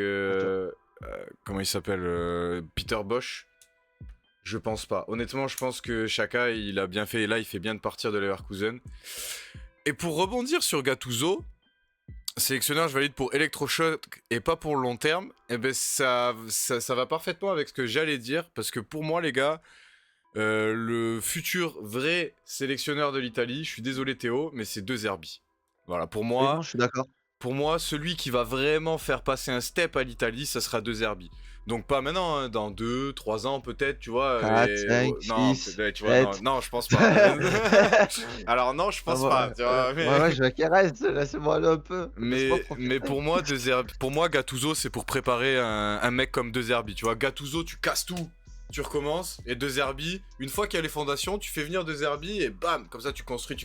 comment il s'appelle, Peter Bosz? Je pense pas. Honnêtement, je pense que Chaka, il a bien fait. Et là, il fait bien de partir de Leverkusen. Et pour rebondir sur Gattuso, sélectionneur, je valide pour électrochoc et pas pour le long terme. Et ben ça va parfaitement avec ce que j'allais dire. Parce que pour moi, les gars, le futur vrai sélectionneur de l'Italie, je suis désolé Théo, mais c'est De Zerbi. Voilà, pour Oui, non, moi, je suis d'accord. celui qui va vraiment faire passer un step à l'Italie, ça sera De Zerbi. Donc pas maintenant, hein, dans 2-3 ans peut-être, tu vois. 4, 5, Non, 6, peut-être, tu vois, 7. non, je pense pas. Alors non, je pense pas, tu vois. Ouais, je vais qu'il reste, laissez-moi aller un peu. Laisse-moi profiter. Mais pour moi, pour moi, Gattuso, c'est pour préparer un mec comme De Zerbi. Tu vois, Gattuso, tu casses tout, tu recommences. Et De Zerbi, une fois qu'il y a les fondations, tu fais venir De Zerbi et bam, comme ça tu construis.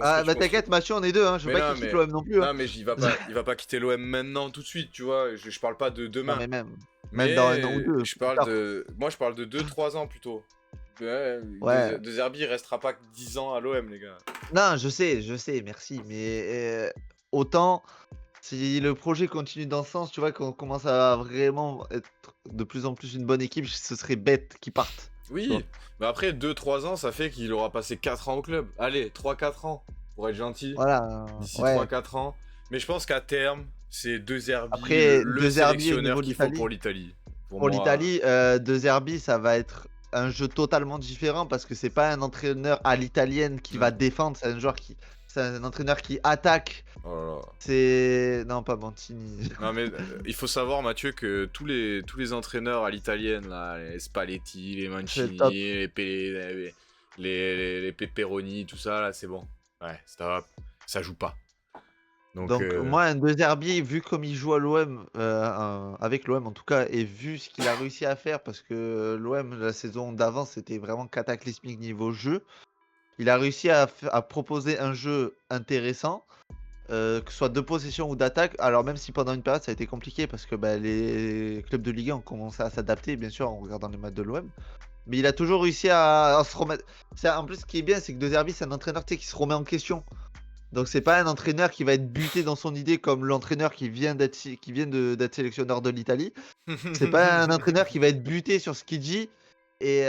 Ah, bah t'inquiète, Mathieu, on est deux, hein. Je veux Mais pas non, qu'il quitte mais- l'OM non plus. Hein. Non, mais il va pas quitter l'OM maintenant, tout de suite, tu vois. Je parle pas de Non, demain. mais même. Même dans un an ou Mais deux. je plus parle tard. moi, je parle de 2-3 ans plutôt. Ouais. De Zerbi, il restera pas que 10 ans à l'OM, les gars. Non, je sais, merci. Mais autant, si le projet continue dans ce sens, tu vois, qu'on commence à vraiment être de plus en plus une bonne équipe, ce serait bête qu'ils partent. tu vois. Oui, mais après 2-3 ans, ça fait qu'il aura passé 4 ans au club. Allez, 3-4 ans, pour être gentil. Voilà. D'ici Ouais. 3-4 ans. Mais je pense qu'à terme, c'est De Zerbi, Après, le De Zerbi au sélectionneur niveau de qu'il faut l'Italie. pour l'Italie. Pour moi, l'Italie, De Zerbi, ça va être un jeu totalement différent parce que c'est pas un entraîneur à l'italienne qui va défendre, c'est un entraîneur qui attaque. Oh là là. C'est non pas Mancini. Non mais il faut savoir Mathieu que tous les entraîneurs à l'italienne là, les Spalletti, les Mancini, top. les Pelé, les Pepperoni, tout ça là, c'est bon. Ouais, ça joue pas. Donc moi un De Zerbi, vu comme il joue à l'OM, avec l'OM en tout cas, et vu ce qu'il a réussi à faire, parce que l'OM la saison d'avant c'était vraiment cataclysmique niveau jeu, il a réussi à proposer un jeu intéressant. Que ce soit de possession ou d'attaque, alors même si pendant une période ça a été compliqué parce que bah, les clubs de Ligue 1 ont commencé à s'adapter, bien sûr, en regardant les matchs de l'OM. Mais il a toujours réussi à se remettre. En plus, ce qui est bien, c'est que De Zerbi, c'est un entraîneur qui se remet en question. Donc, c'est pas un entraîneur qui va être buté dans son idée comme l'entraîneur qui vient d'être sélectionneur de l'Italie. C'est pas un entraîneur qui va être buté sur ce qu'il dit. Et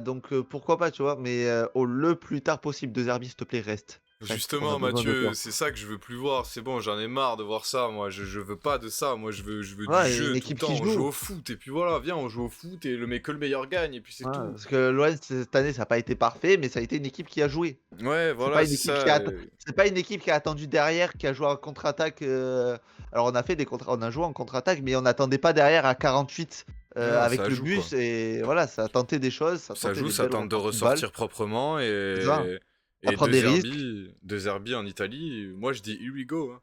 donc, pourquoi pas, tu vois. Mais le plus tard possible, De Zerbi, s'il te plaît, reste. Justement, Mathieu, c'est ça que je veux plus voir. C'est bon, j'en ai marre de voir ça. Moi, je veux pas de ça. Moi, je veux Ouais, du jeu une tout équipe le temps. qui On joue. joue au foot. Et puis voilà, viens, on joue au foot et que le meilleur gagne. Et puis c'est Ouais, tout. parce que l'OM cette année, ça n'a pas été parfait, mais ça a été une équipe qui a joué. Ouais, voilà, pas une c'est équipe ça. qui a c'est pas une équipe qui a attendu derrière, qui a joué en contre-attaque. Alors on a fait on a joué en contre-attaque, mais on n'attendait pas derrière à 48 Non, avec ça le joue, bus. quoi. Et voilà, ça a tenté des choses. Ça, a Ça tenté joue, des ça belles tente de ressorties de balles. ressortir proprement C'est ça. Ça et prend des risques. De Zerbi en Italie, moi je dis here we go. Hein.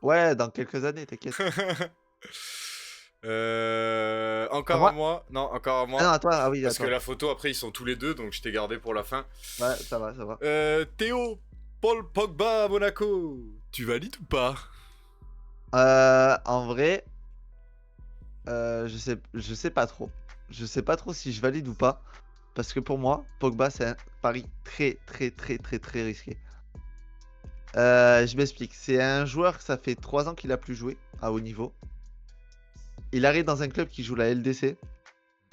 Ouais, dans quelques années, t'inquiète. Encore À à moi. Non, encore à moi. Ah non, à toi, ah oui, Parce à toi. que la photo, après, ils sont tous les deux, donc je t'ai gardé pour la fin. Ouais, ça va, ça va. Théo, Paul Pogba à Monaco. Tu valides ou pas? En vrai, je sais pas trop. Je sais pas trop si je valide ou pas. Parce que pour moi, Pogba, c'est un pari très, très, très, très, très risqué. Je m'explique. C'est un joueur, ça fait 3 ans qu'il a plus joué à haut niveau. Il arrive dans un club qui joue la LDC,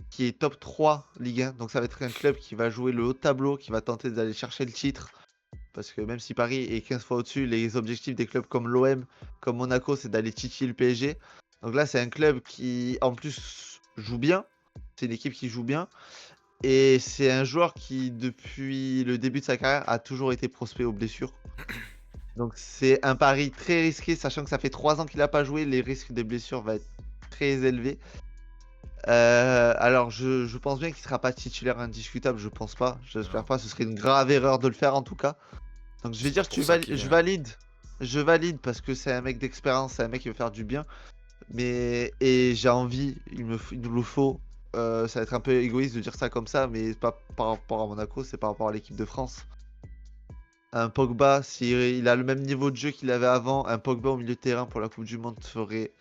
qui est top 3 Ligue 1. Donc ça va être un club qui va jouer le haut de tableau, qui va tenter d'aller chercher le titre. Parce que même si Paris est 15 fois au-dessus, les objectifs des clubs comme l'OM, comme Monaco, c'est d'aller titiller le PSG. Donc là, c'est un club qui, en plus, joue bien. C'est une équipe qui joue bien. Et c'est un joueur qui, depuis le début de sa carrière, a toujours été prospect aux blessures. Donc c'est un pari très risqué, sachant que ça fait 3 ans qu'il n'a pas joué. Les risques des blessures vont être très élevés. Alors, je pense bien qu'il sera pas titulaire indiscutable. Je pense pas. J'espère Non, pas. Ce serait une grave erreur de le faire en tout cas. Donc je vais c'est pas dire pour ça qu'il est. je valide. Je valide parce que c'est un mec d'expérience, c'est un mec qui veut faire du bien. Mais et j'ai envie, il nous le faut. Ça va être un peu égoïste de dire ça comme ça, mais pas par rapport à Monaco, c'est par rapport à l'équipe de France. Un Pogba, s'il a le même niveau de jeu qu'il avait avant, un Pogba au milieu de terrain pour la Coupe du Monde ferait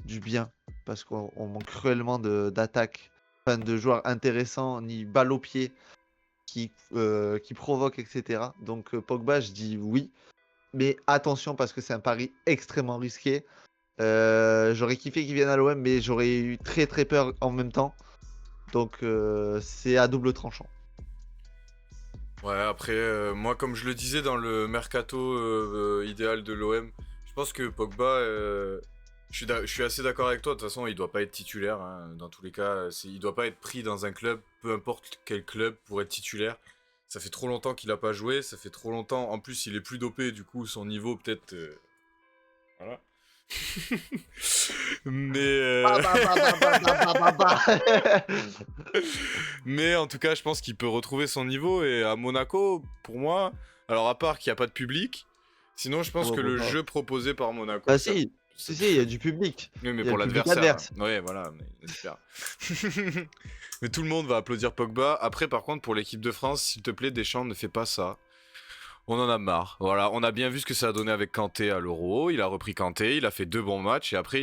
du bien. Parce qu'on manque cruellement d'attaques, enfin de joueurs intéressants, ni balle au pied, qui provoquent, etc. Donc Pogba, je dis oui. Mais attention parce que c'est un pari extrêmement risqué. J'aurais kiffé qu'il vienne à l'OM, mais j'aurais eu très très peur en même temps. Donc c'est à double tranchant. Ouais, après, moi, comme je le disais dans le mercato idéal de l'OM, je pense que Pogba, je suis assez d'accord avec toi. De toute façon, il doit pas être titulaire, hein. Dans tous les cas, il doit pas être pris dans un club, peu importe quel club, pour être titulaire. Ça fait trop longtemps qu'il a pas joué, ça fait trop longtemps. En plus, il est plus dopé, du coup, son niveau peut-être. Voilà. Mais, Bah, bah, bah, bah, bah, bah, bah, bah, bah. mais en tout cas, je pense qu'il peut retrouver son niveau. Et à Monaco, pour moi, alors à part qu'il n'y a pas de public, sinon je pense Ouais, que bah, le bah. jeu proposé par Monaco, Bah ça. si, ça- il y a du public. Oui, mais Il y a pour le public l'adversaire, hein. adverse. Ouais, voilà, mais j'espère. Mais tout le monde va applaudir Pogba. Après, par contre, pour l'équipe de France, s'il te plaît, Deschamps, ne fais pas ça. On en a marre. Voilà, on a bien vu ce que ça a donné avec Kanté à l'Euro. Il a repris Kanté, il a fait 2 bons matchs et après,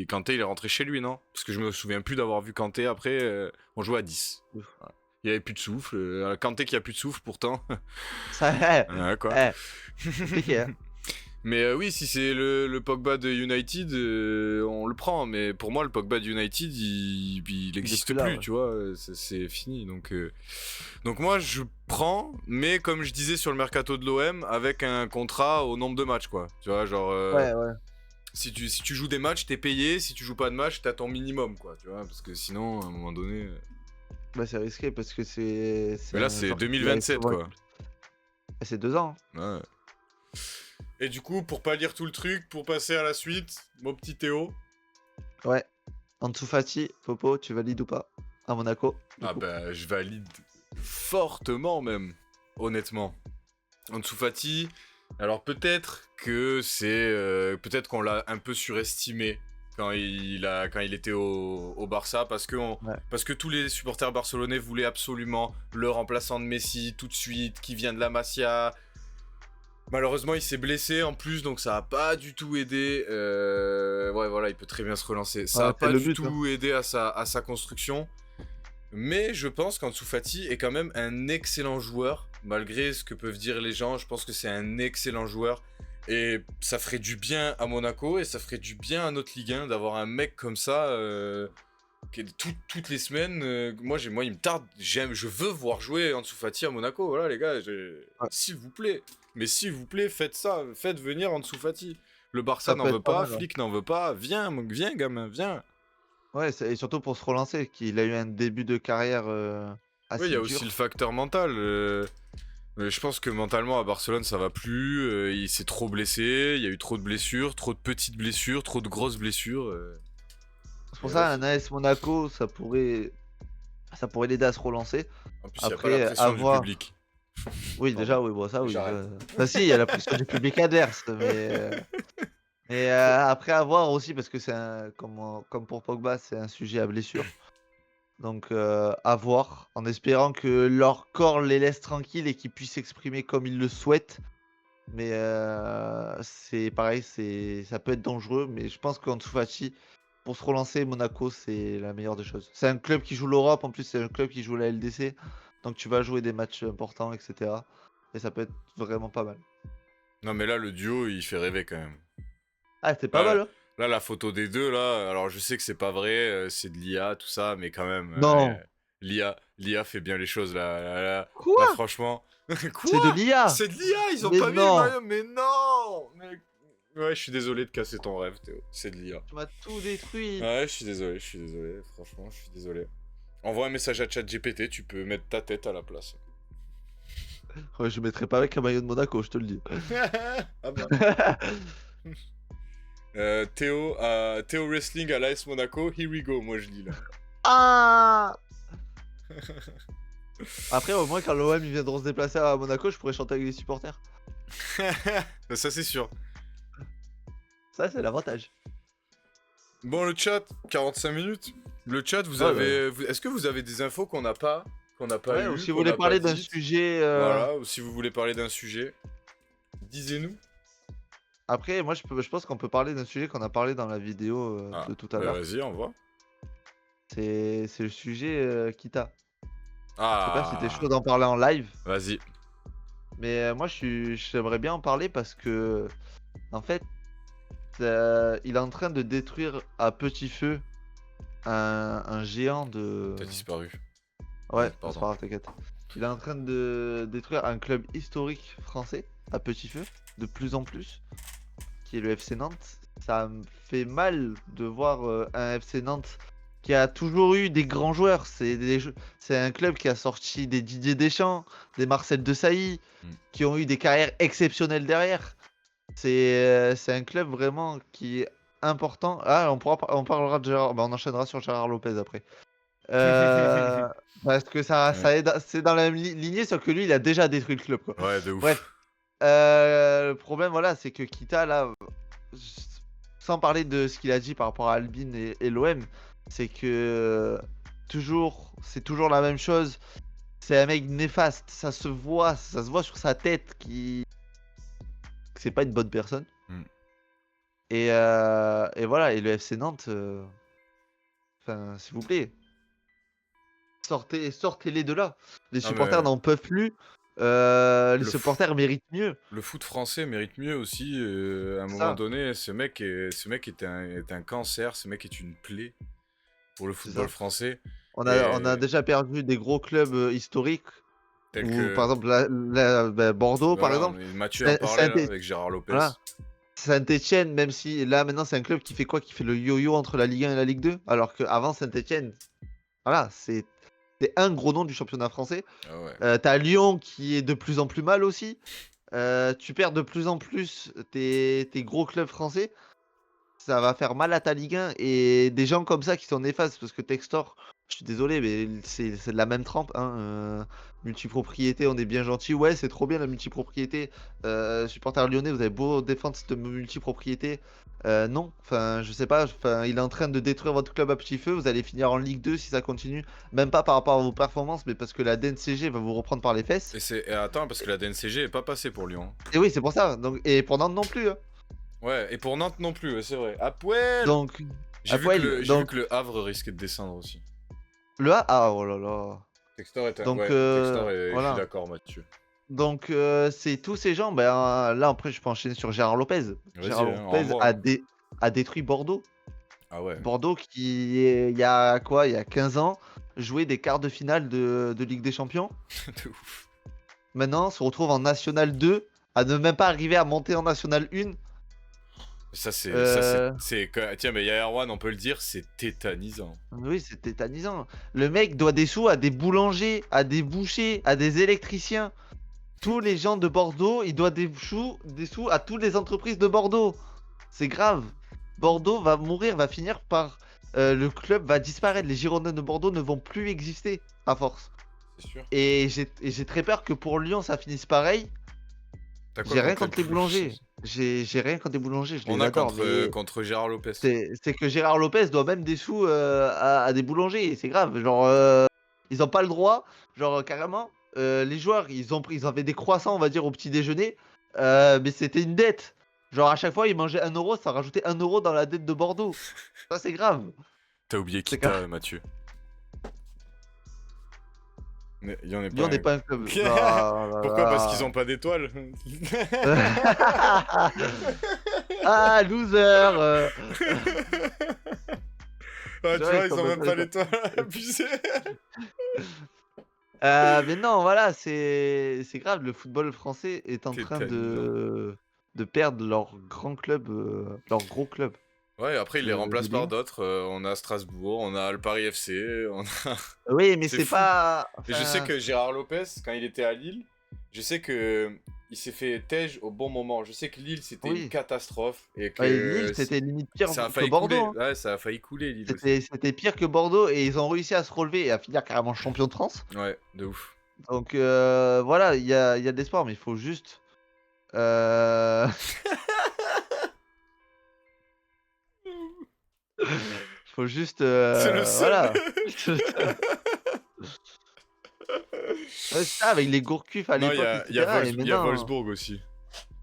Kanté, il est rentré chez lui, non? Parce que je me souviens plus d'avoir vu Kanté après. On jouait à 10. Ouf. Voilà. Il avait plus de souffle. Kanté qui a plus de souffle pourtant. Ça, Ouais, quoi. compliqué, hein. Mais oui, si c'est le Pogba de United, on le prend. Mais pour moi, le Pogba de United, il Il est n'existe plus là, plus, ouais. tu vois. C'est fini. Donc moi, je prends, mais comme je disais sur le mercato de l'OM, avec un contrat au nombre de matchs, quoi. Tu vois, genre, Ouais, ouais. si tu joues des matchs, t'es payé. Si tu joues pas de matchs, t'as ton minimum, quoi. Tu vois, parce que sinon, à un moment donné. Bah c'est risqué parce que c'est Mais là, un c'est joueur qui arrive 2027, souvent. quoi. C'est 2 ans, Ouais. Et du coup, pour pas lire tout le truc, pour passer à la suite, mon petit Théo. hein. Ouais. Ansu Fati, Popo, tu valides ou pas? À Monaco, du Ah coup. bah, je valide fortement même, honnêtement. Ansu Fati, alors peut-être que peut-être qu'on l'a un peu surestimé quand il était au Barça Ouais. parce que tous les supporters barcelonais voulaient absolument le remplaçant de Messi tout de suite, qui vient de la Masia. Malheureusement, il s'est blessé en plus, donc ça a pas du tout aidé. Ouais, voilà, il peut très bien se relancer. Ça Ouais, a c'est pas le du but, hein. tout aidé à sa construction. Mais je pense qu'Ansu Fati est quand même un excellent joueur. Malgré ce que peuvent dire les gens, je pense que c'est un excellent joueur. Et ça ferait du bien à Monaco et ça ferait du bien à notre Ligue 1 d'avoir un mec comme ça qui est toutes les semaines. Moi, il me tarde. Je veux voir jouer Ansu Fati à Monaco. Voilà, les gars, Ouais. s'il vous plaît. Mais s'il vous plaît, faites ça. Faites venir Ansu Fati. Le Barça Ça n'en peut veut être pas pas, mal, ouais. Flick n'en veut pas. Viens, viens, gamin, viens. Ouais, et surtout pour se relancer, qu'il a eu un début de carrière Oui, il y assez a aussi le dur. facteur mental. Je pense que mentalement à Barcelone ça va plus. Il s'est trop blessé. Il y a eu trop de blessures, trop de petites blessures, trop de grosses blessures. C'est pour Et ça, vas-y. un AS Monaco, ça pourrait l'aider à se relancer. En plus, il n'y a pas la Après, pression du avoir. public. Oui, déjà, Pardon. oui, bon, ça, oui. J'arrête. Enfin, si, il y a la pression du public adverse, mais après, avoir aussi, parce que comme pour Pogba, c'est un sujet à blessure. Donc, à voir, en espérant que leur corps les laisse tranquilles et qu'ils puissent s'exprimer comme ils le souhaitent. Mais c'est pareil, ça peut être dangereux, mais je pense qu'Ansu Fati, pour se relancer, Monaco, c'est la meilleure des choses. C'est un club qui joue l'Europe, en plus c'est un club qui joue la LDC, donc tu vas jouer des matchs importants, etc. Et ça peut être vraiment pas mal. Non, mais là, le duo, il fait rêver quand même. Ah, c'est pas mal, Là, hein? là, la photo des deux, là, alors je sais que c'est pas vrai, c'est de l'IA, tout ça, mais quand même, Non. l'IA fait bien les choses, là, là, Quoi? franchement. C'est de Quoi? l'IA? C'est de l'IA, ils ont Mais pas mis le non! maillot, mais non! Ouais, je suis désolé de casser ton rêve, Théo, c'est de l'IA. Tu m'as tout détruit. Ouais, je suis désolé, franchement, je suis désolé. Envoie un message à ChatGPT, tu peux mettre ta tête à la place. Ouais, je mettrai pas avec un maillot de Monaco, je te le dis. Ah bah. Théo Wrestling à l'AS Monaco, here we go, moi je lis là. Ah! Après, au moins, quand l'OM ils viendront se déplacer à Monaco, je pourrais chanter avec les supporters. Ça c'est sûr. Ça, c'est l'avantage. Bon, le chat, 45 minutes. Le chat, vous Oh là là. avez. Est-ce que vous avez des infos qu'on n'a pas Ouais, ou eu, si vous qu'on voulez n'a pas parler d'un dites? sujet. Voilà, ou si vous voulez parler d'un sujet, disez-nous. Après, moi, je pense qu'on peut parler d'un sujet qu'on a parlé dans la vidéo Ah, de tout à bah l'heure. vas-y, on voit. C'est le sujet Kita. Je sais pas si t'es Ah, chaud d'en parler en live, vas-y. mais moi, j'aimerais bien en parler parce que, en fait, il est en train de détruire à petit feu un géant de. T'as disparu. Ouais, c'est Pardon. pas grave, t'inquiète. Il est en train de détruire un club historique français à petit feu, de plus en plus, qui est le FC Nantes. Ça me fait mal de voir un FC Nantes qui a toujours eu des grands joueurs. C'est un club qui a sorti des Didier Deschamps, des Marcel Desailly, Mm. qui ont eu des carrières exceptionnelles derrière. C'est un club vraiment qui est important. Ah, on parlera de Gérard, bah, on enchaînera sur Gérard Lopez après. Euh, Parce que Ouais. c'est dans la lignée, sauf que lui, il a déjà détruit le club, quoi. Ouais, de Bref, ouf. le problème, voilà, c'est que Kita, là, sans parler de ce qu'il a dit par rapport à Albin et l'OM, c'est que c'est toujours la même chose. C'est un mec néfaste, ça se voit sur sa tête que c'est pas une bonne personne. Mm. Et voilà, et le FC Nantes, enfin, s'il vous plaît, sortez-les de là. Les Non supporters mais n'en peuvent plus. Les le, f- supporters méritent mieux. le foot français mérite mieux aussi. À un C'est moment ça, donné, ce mec est un cancer, ce mec est une plaie pour le c'est football ça. français. On a Et déjà perdu des gros clubs historiques. tel Ou par que exemple Bordeaux, par voilà, exemple. Mathieu en parlait là Saint-Étienne, avec Gérard Lopez. voilà. Saint-Étienne, même si là maintenant c'est un club qui fait quoi? Qui fait le yo-yo entre la Ligue 1 et la Ligue 2. Alors qu'avant Saint-Étienne, voilà, c'est un gros nom du championnat français. Ah ouais. T'as Lyon qui est de plus en plus mal aussi. Tu perds de plus en plus tes gros clubs français. Ça va faire mal à ta Ligue 1 et des gens comme ça qui sont néfastes parce que Textor, je suis désolé, mais c'est de la même trempe. Hein, multipropriété, on est bien gentil. Ouais, c'est trop bien la multipropriété. Supporter lyonnais, vous avez beau défendre cette multipropriété. Non, enfin, je sais pas. Enfin, il est en train de détruire votre club à petit feu. Vous allez finir en Ligue 2 si ça continue. Même pas par rapport à vos performances, mais parce que la DNCG va vous reprendre par les fesses. Et attends, parce que la DNCG est pas passée pour Lyon. Et oui, c'est pour ça. Donc, et pour Nantes non plus. Hein. Ouais, et pour Nantes non plus, ouais, c'est vrai. À poil. Donc, à poil. J'ai vu Donc, que le Havre risquait de descendre aussi. le A. Ah, oh là là. Textor est un... Donc Ouais, Textor je suis voilà. d'accord, Mathieu. Donc c'est tous ces gens. Ben, là après je peux enchaîner sur Gérard Lopez. Vas-y, Gérard hein, Lopez envoie. Hein. a détruit Bordeaux. Ah ouais. Bordeaux qui il y a quoi? Il y a 15 ans jouait des quarts de finale de Ligue des Champions. De ouf. Maintenant se retrouve en National 2 à ne même pas arriver à monter en National 1. Ça c'est tiens mais Yaya Erwan, on peut le dire, c'est tétanisant. Oui, c'est tétanisant. Le mec doit des sous à des boulangers, à des bouchers, à des électriciens. Tous les gens de Bordeaux, il doit des sous à toutes les entreprises de Bordeaux. C'est grave. Bordeaux va mourir, va finir par... le club va disparaître. Les Girondins de Bordeaux ne vont plus exister à force. C'est sûr. Et j'ai très peur que pour Lyon, ça finisse pareil. T'as quoi J'ai rien contre les contre les boulangers? boulangers. J'ai rien contre les boulangers, je On les a adore. Mais contre Gérard Lopez. c'est que Gérard Lopez doit même des sous à des boulangers. Et c'est grave. Genre, ils ont pas le droit. Genre, carrément, les joueurs, ils avaient des croissants, on va dire, au petit déjeuner. Mais c'était une dette. Genre à chaque fois, il mangeait 1 euro, ça rajoutait 1 euro dans la dette de Bordeaux. Ça, c'est grave. T'as oublié C'est Kita, grave. Mathieu. Mais Lyon n'est pas Lyon n'est un... pas un club. Ah là Pourquoi? Parce qu'ils là. ont pas d'étoiles. Ah, loser. Ah, C'est tu vrai vois, qu'ils ils ont ont même même pas pas d'étoile. l'étoile. Abusé. Mais non, voilà, c'est grave. Le football français est en train Tétanisant. de perdre leur grand club, leur gros club Ouais, après, ils les de remplacent par Ligue 1. d'autres. On a Strasbourg, on a le Paris FC, on a... Oui, mais C'est c'est fou. pas. Et je sais Enfin, que Gérard Lopez, quand il était à Lille, je sais que il s'est fait tège au bon moment. Je sais que Lille, c'était une oui. catastrophe et Ouais, Lille, que c'était limite pire ça a que failli Bordeaux, couler. hein. Ouais, ça a failli couler, Lille aussi. C'était pire que Bordeaux et ils ont réussi à se relever et à finir carrément champion de France. Ouais, de ouf. Donc voilà, il y a de l'espoir, mais il faut juste. euh, Il faut juste. C'est le seul. Voilà. Ouais, c'est ça, avec les Gourcuff à Non, l'époque, il y a etc. Et Il y a maintenant. Wolfsburg aussi.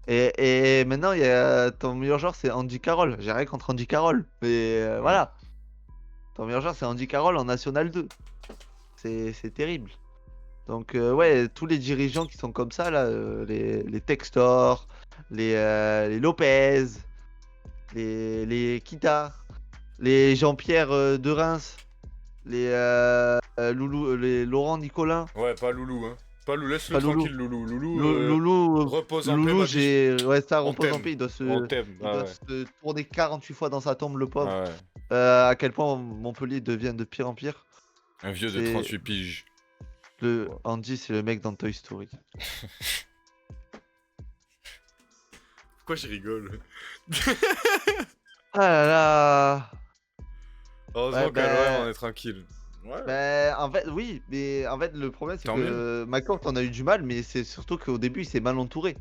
Et maintenant, il y a ton meilleur joueur, c'est Andy Carroll. J'ai rien contre Andy Carroll, mais Ouais. voilà. Ton meilleur joueur, c'est Andy Carroll en National 2. C'est terrible. Donc, ouais, tous les dirigeants qui sont comme ça, là, les Textor, les Lopez, les Kita, les Jean-Pierre de Reims, les Laurent Nicolin, Ouais, pas Loulou, hein. Pas Loulou, laisse-le pas Loulou. tranquille, Loulou. Loulou, Loulou, repose en paix, Loulou, ma biche. ouais, ça On repose en t'aime. paix. On t'aime. Il Ah doit ouais. se tourner 48 fois dans sa tombe, le pauvre. Ah ouais. À quel point Montpellier devient de pire en pire. Un vieux de C'est 38 piges. Ouais. Andy, c'est le mec dans Toy Story. Pourquoi je rigole? Ah là là. Heureusement Ouais, qu'à l'OM, on ben, est tranquille. Ouais, en fait, oui, mais en fait, le problème, c'est tant mieux. que McCourt, on a eu du mal, mais c'est surtout qu'au début, il s'est mal entouré.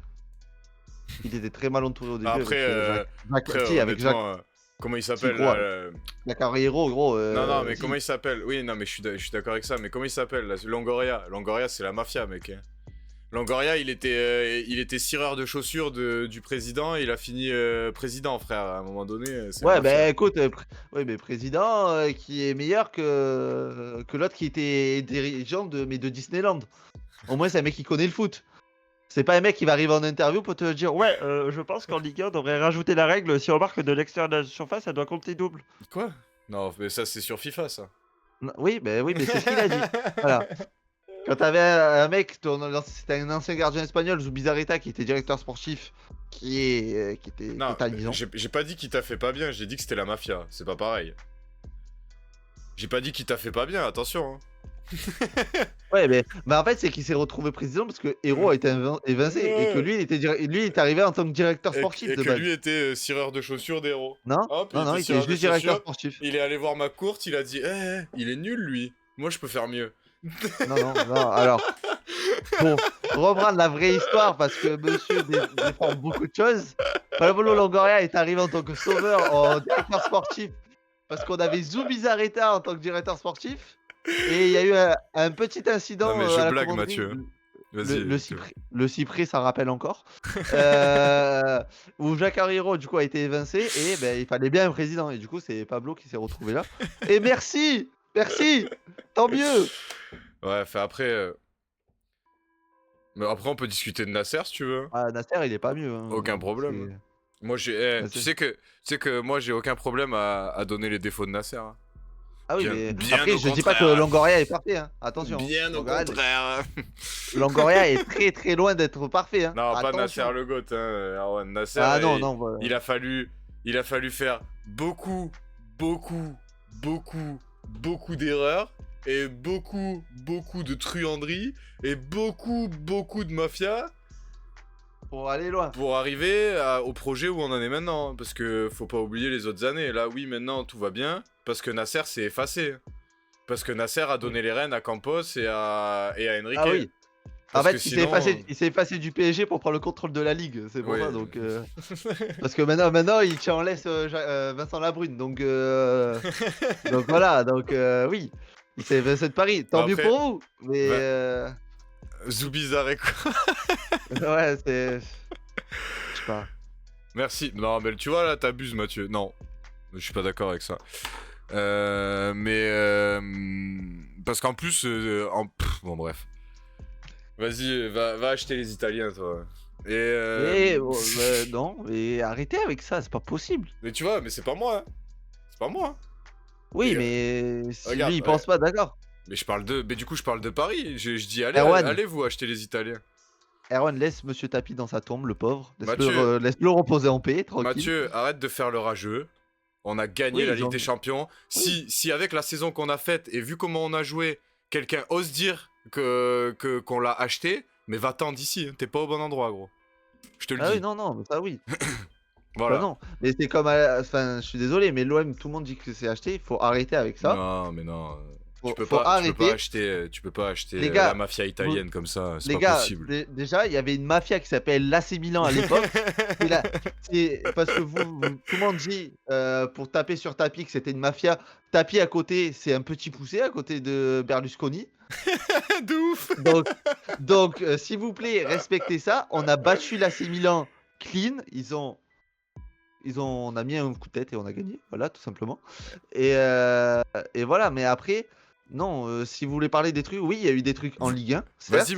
Il était très mal entouré au début Après, avec après si, avec Jacques. honnêtement, comment il Si, s'appelle gros, là, Jacques Henriero, gros. Non, non, mais comment Si. il s'appelle? Oui, non, mais je suis d'accord avec ça, mais comment il s'appelle là? Longoria. Longoria, c'est la mafia, mec, hein. Longoria, il était cireur de chaussures du président, et il a fini président, frère. À un moment donné, c'est la Ouais, mafia. bah écoute, ouais, mais président qui est meilleur que l'autre qui était dirigeant de Disneyland. Au moins, c'est un mec qui connaît le foot. C'est pas un mec qui va arriver en interview pour te dire ouais, je pense qu'en Ligue 1, on devrait rajouter la règle si on marque de l'extérieur de la surface, ça doit compter double. Quoi? Non, mais ça, c'est sur FIFA, ça. Oui, mais c'est ce qu'il a dit. Voilà. Quand t'avais un mec, c'était un ancien gardien espagnol, Zubizarreta, qui était directeur sportif, qui était Non, totalisant. j'ai pas dit qu'il t'a fait pas bien, j'ai dit que c'était la mafia. C'est pas pareil. J'ai pas dit qu'il t'a fait pas bien, attention, hein. Ouais, mais en fait, c'est qu'il s'est retrouvé président parce que Hero a été évincé et que lui, lui, il est arrivé en tant que directeur sportif Et de que base. lui était cireur de chaussures d'héros. Non, Hop, il non, non, était il était cireur de juste directeur chaussures. sportif. Il est allé voir ma courte, il a dit il est nul lui. Moi je peux faire mieux. Non, non, non. Alors, pour reprendre la vraie histoire, parce que monsieur défend beaucoup de choses, Pablo Longoria est arrivé en tant que sauveur, en directeur sportif, parce qu'on avait Zubizarreta en tant que directeur sportif. Et il y a eu un petit Non incident mais je à la blague commanderie. Mathieu. Vas-y. Le cyprès, ça rappelle encore. Où Jacques Henriero, du coup, a été évincé. Et ben, il fallait bien un président. Et du coup, c'est Pablo qui s'est retrouvé là. Et merci! Merci! Tant mieux! Ouais, fait après. Mais après on peut discuter de Nasser si tu veux. Ah, Nasser, il est pas mieux. Hein. Aucun problème. C'est- Moi tu Nasser. sais que moi j'ai aucun problème à donner les défauts de Nasser, hein. Ah oui, mais Bien après, au je dis pas que contraire. Longoria est parfait. Hein. Attention. Hein. Bien au contraire. Longoria est très très loin d'être parfait. Hein. Non, pas Attention. Nasser le GOAT, hein. Arwan. Nasser, Ah non, non. Voilà. il a fallu faire beaucoup, beaucoup, beaucoup, beaucoup d'erreurs et beaucoup, beaucoup de truanderies et beaucoup, beaucoup de mafia Pour aller loin. pour arriver au projet où on en est maintenant. Hein. Parce que faut pas oublier les autres années. Là, oui, maintenant tout va bien parce que Nasser s'est effacé. Parce que Nasser a donné les rênes à Campos et à Enrique. Ah oui. En Parce fait, que sinon, il s'est effacé du PSG pour prendre le contrôle de la ligue. C'est pour oui. ça. Donc, parce que maintenant, il tient en laisse Vincent Labrune. Donc voilà. Donc oui, il s'est évincé de Paris. Tant Bon, mieux après, pour vous. Mais Zoubizarre quoi. ouais, c'est. Je sais pas. Merci. Non, mais tu vois, là, t'abuses, Mathieu. Non, je suis pas d'accord avec ça. Parce qu'en plus, bon, bref. Vas-y, va acheter les Italiens, toi. Mais non, mais arrêtez avec ça, c'est pas possible. Mais tu vois, mais c'est pas moi, hein. C'est pas moi, hein. Oui, Et, mais si lui regarde, il ouais. pense pas, d'accord. Mais mais du coup, je parle de Paris. Je dis, allez, Erwan, allez, vous acheter les Italiens. Erwan, laisse Monsieur Tapi dans sa tombe, le pauvre. Mathieu, Laisse-le reposer en paix, tranquille. Mathieu, arrête de faire le rageux. On a gagné Oui, la ils Ligue ont. des Champions. Oui. Si avec la saison qu'on a faite et vu comment on a joué, quelqu'un ose dire qu'on l'a acheté, mais va-t'en d'ici, hein. T'es pas au bon endroit, gros. Je te le Ah oui, dis. non, non, mais ça oui. Ça Voilà. non. Mais c'est comme. Enfin, je suis désolé, mais l'OM, tout le monde dit que c'est acheté. Il faut arrêter avec ça. Non, mais non. Faut arrêter. Tu peux pas acheter Les la gars, mafia vous- italienne comme ça. C'est les pas gars, possible. déjà, il y avait une mafia qui s'appelle l'AC Milan à l'époque. Parce que tout le monde dit pour taper sur Tapi que c'était une mafia. Tapi à côté, c'est un petit poussé à côté de Berlusconi. De ouf. Donc, s'il vous plaît, respectez ça. On a battu l'AC Milan clean. On a mis un coup de tête et on a gagné. Voilà, tout simplement. Et voilà, mais après, non, si vous voulez parler des trucs, oui, il y a eu des trucs en Ligue 1. Vas-y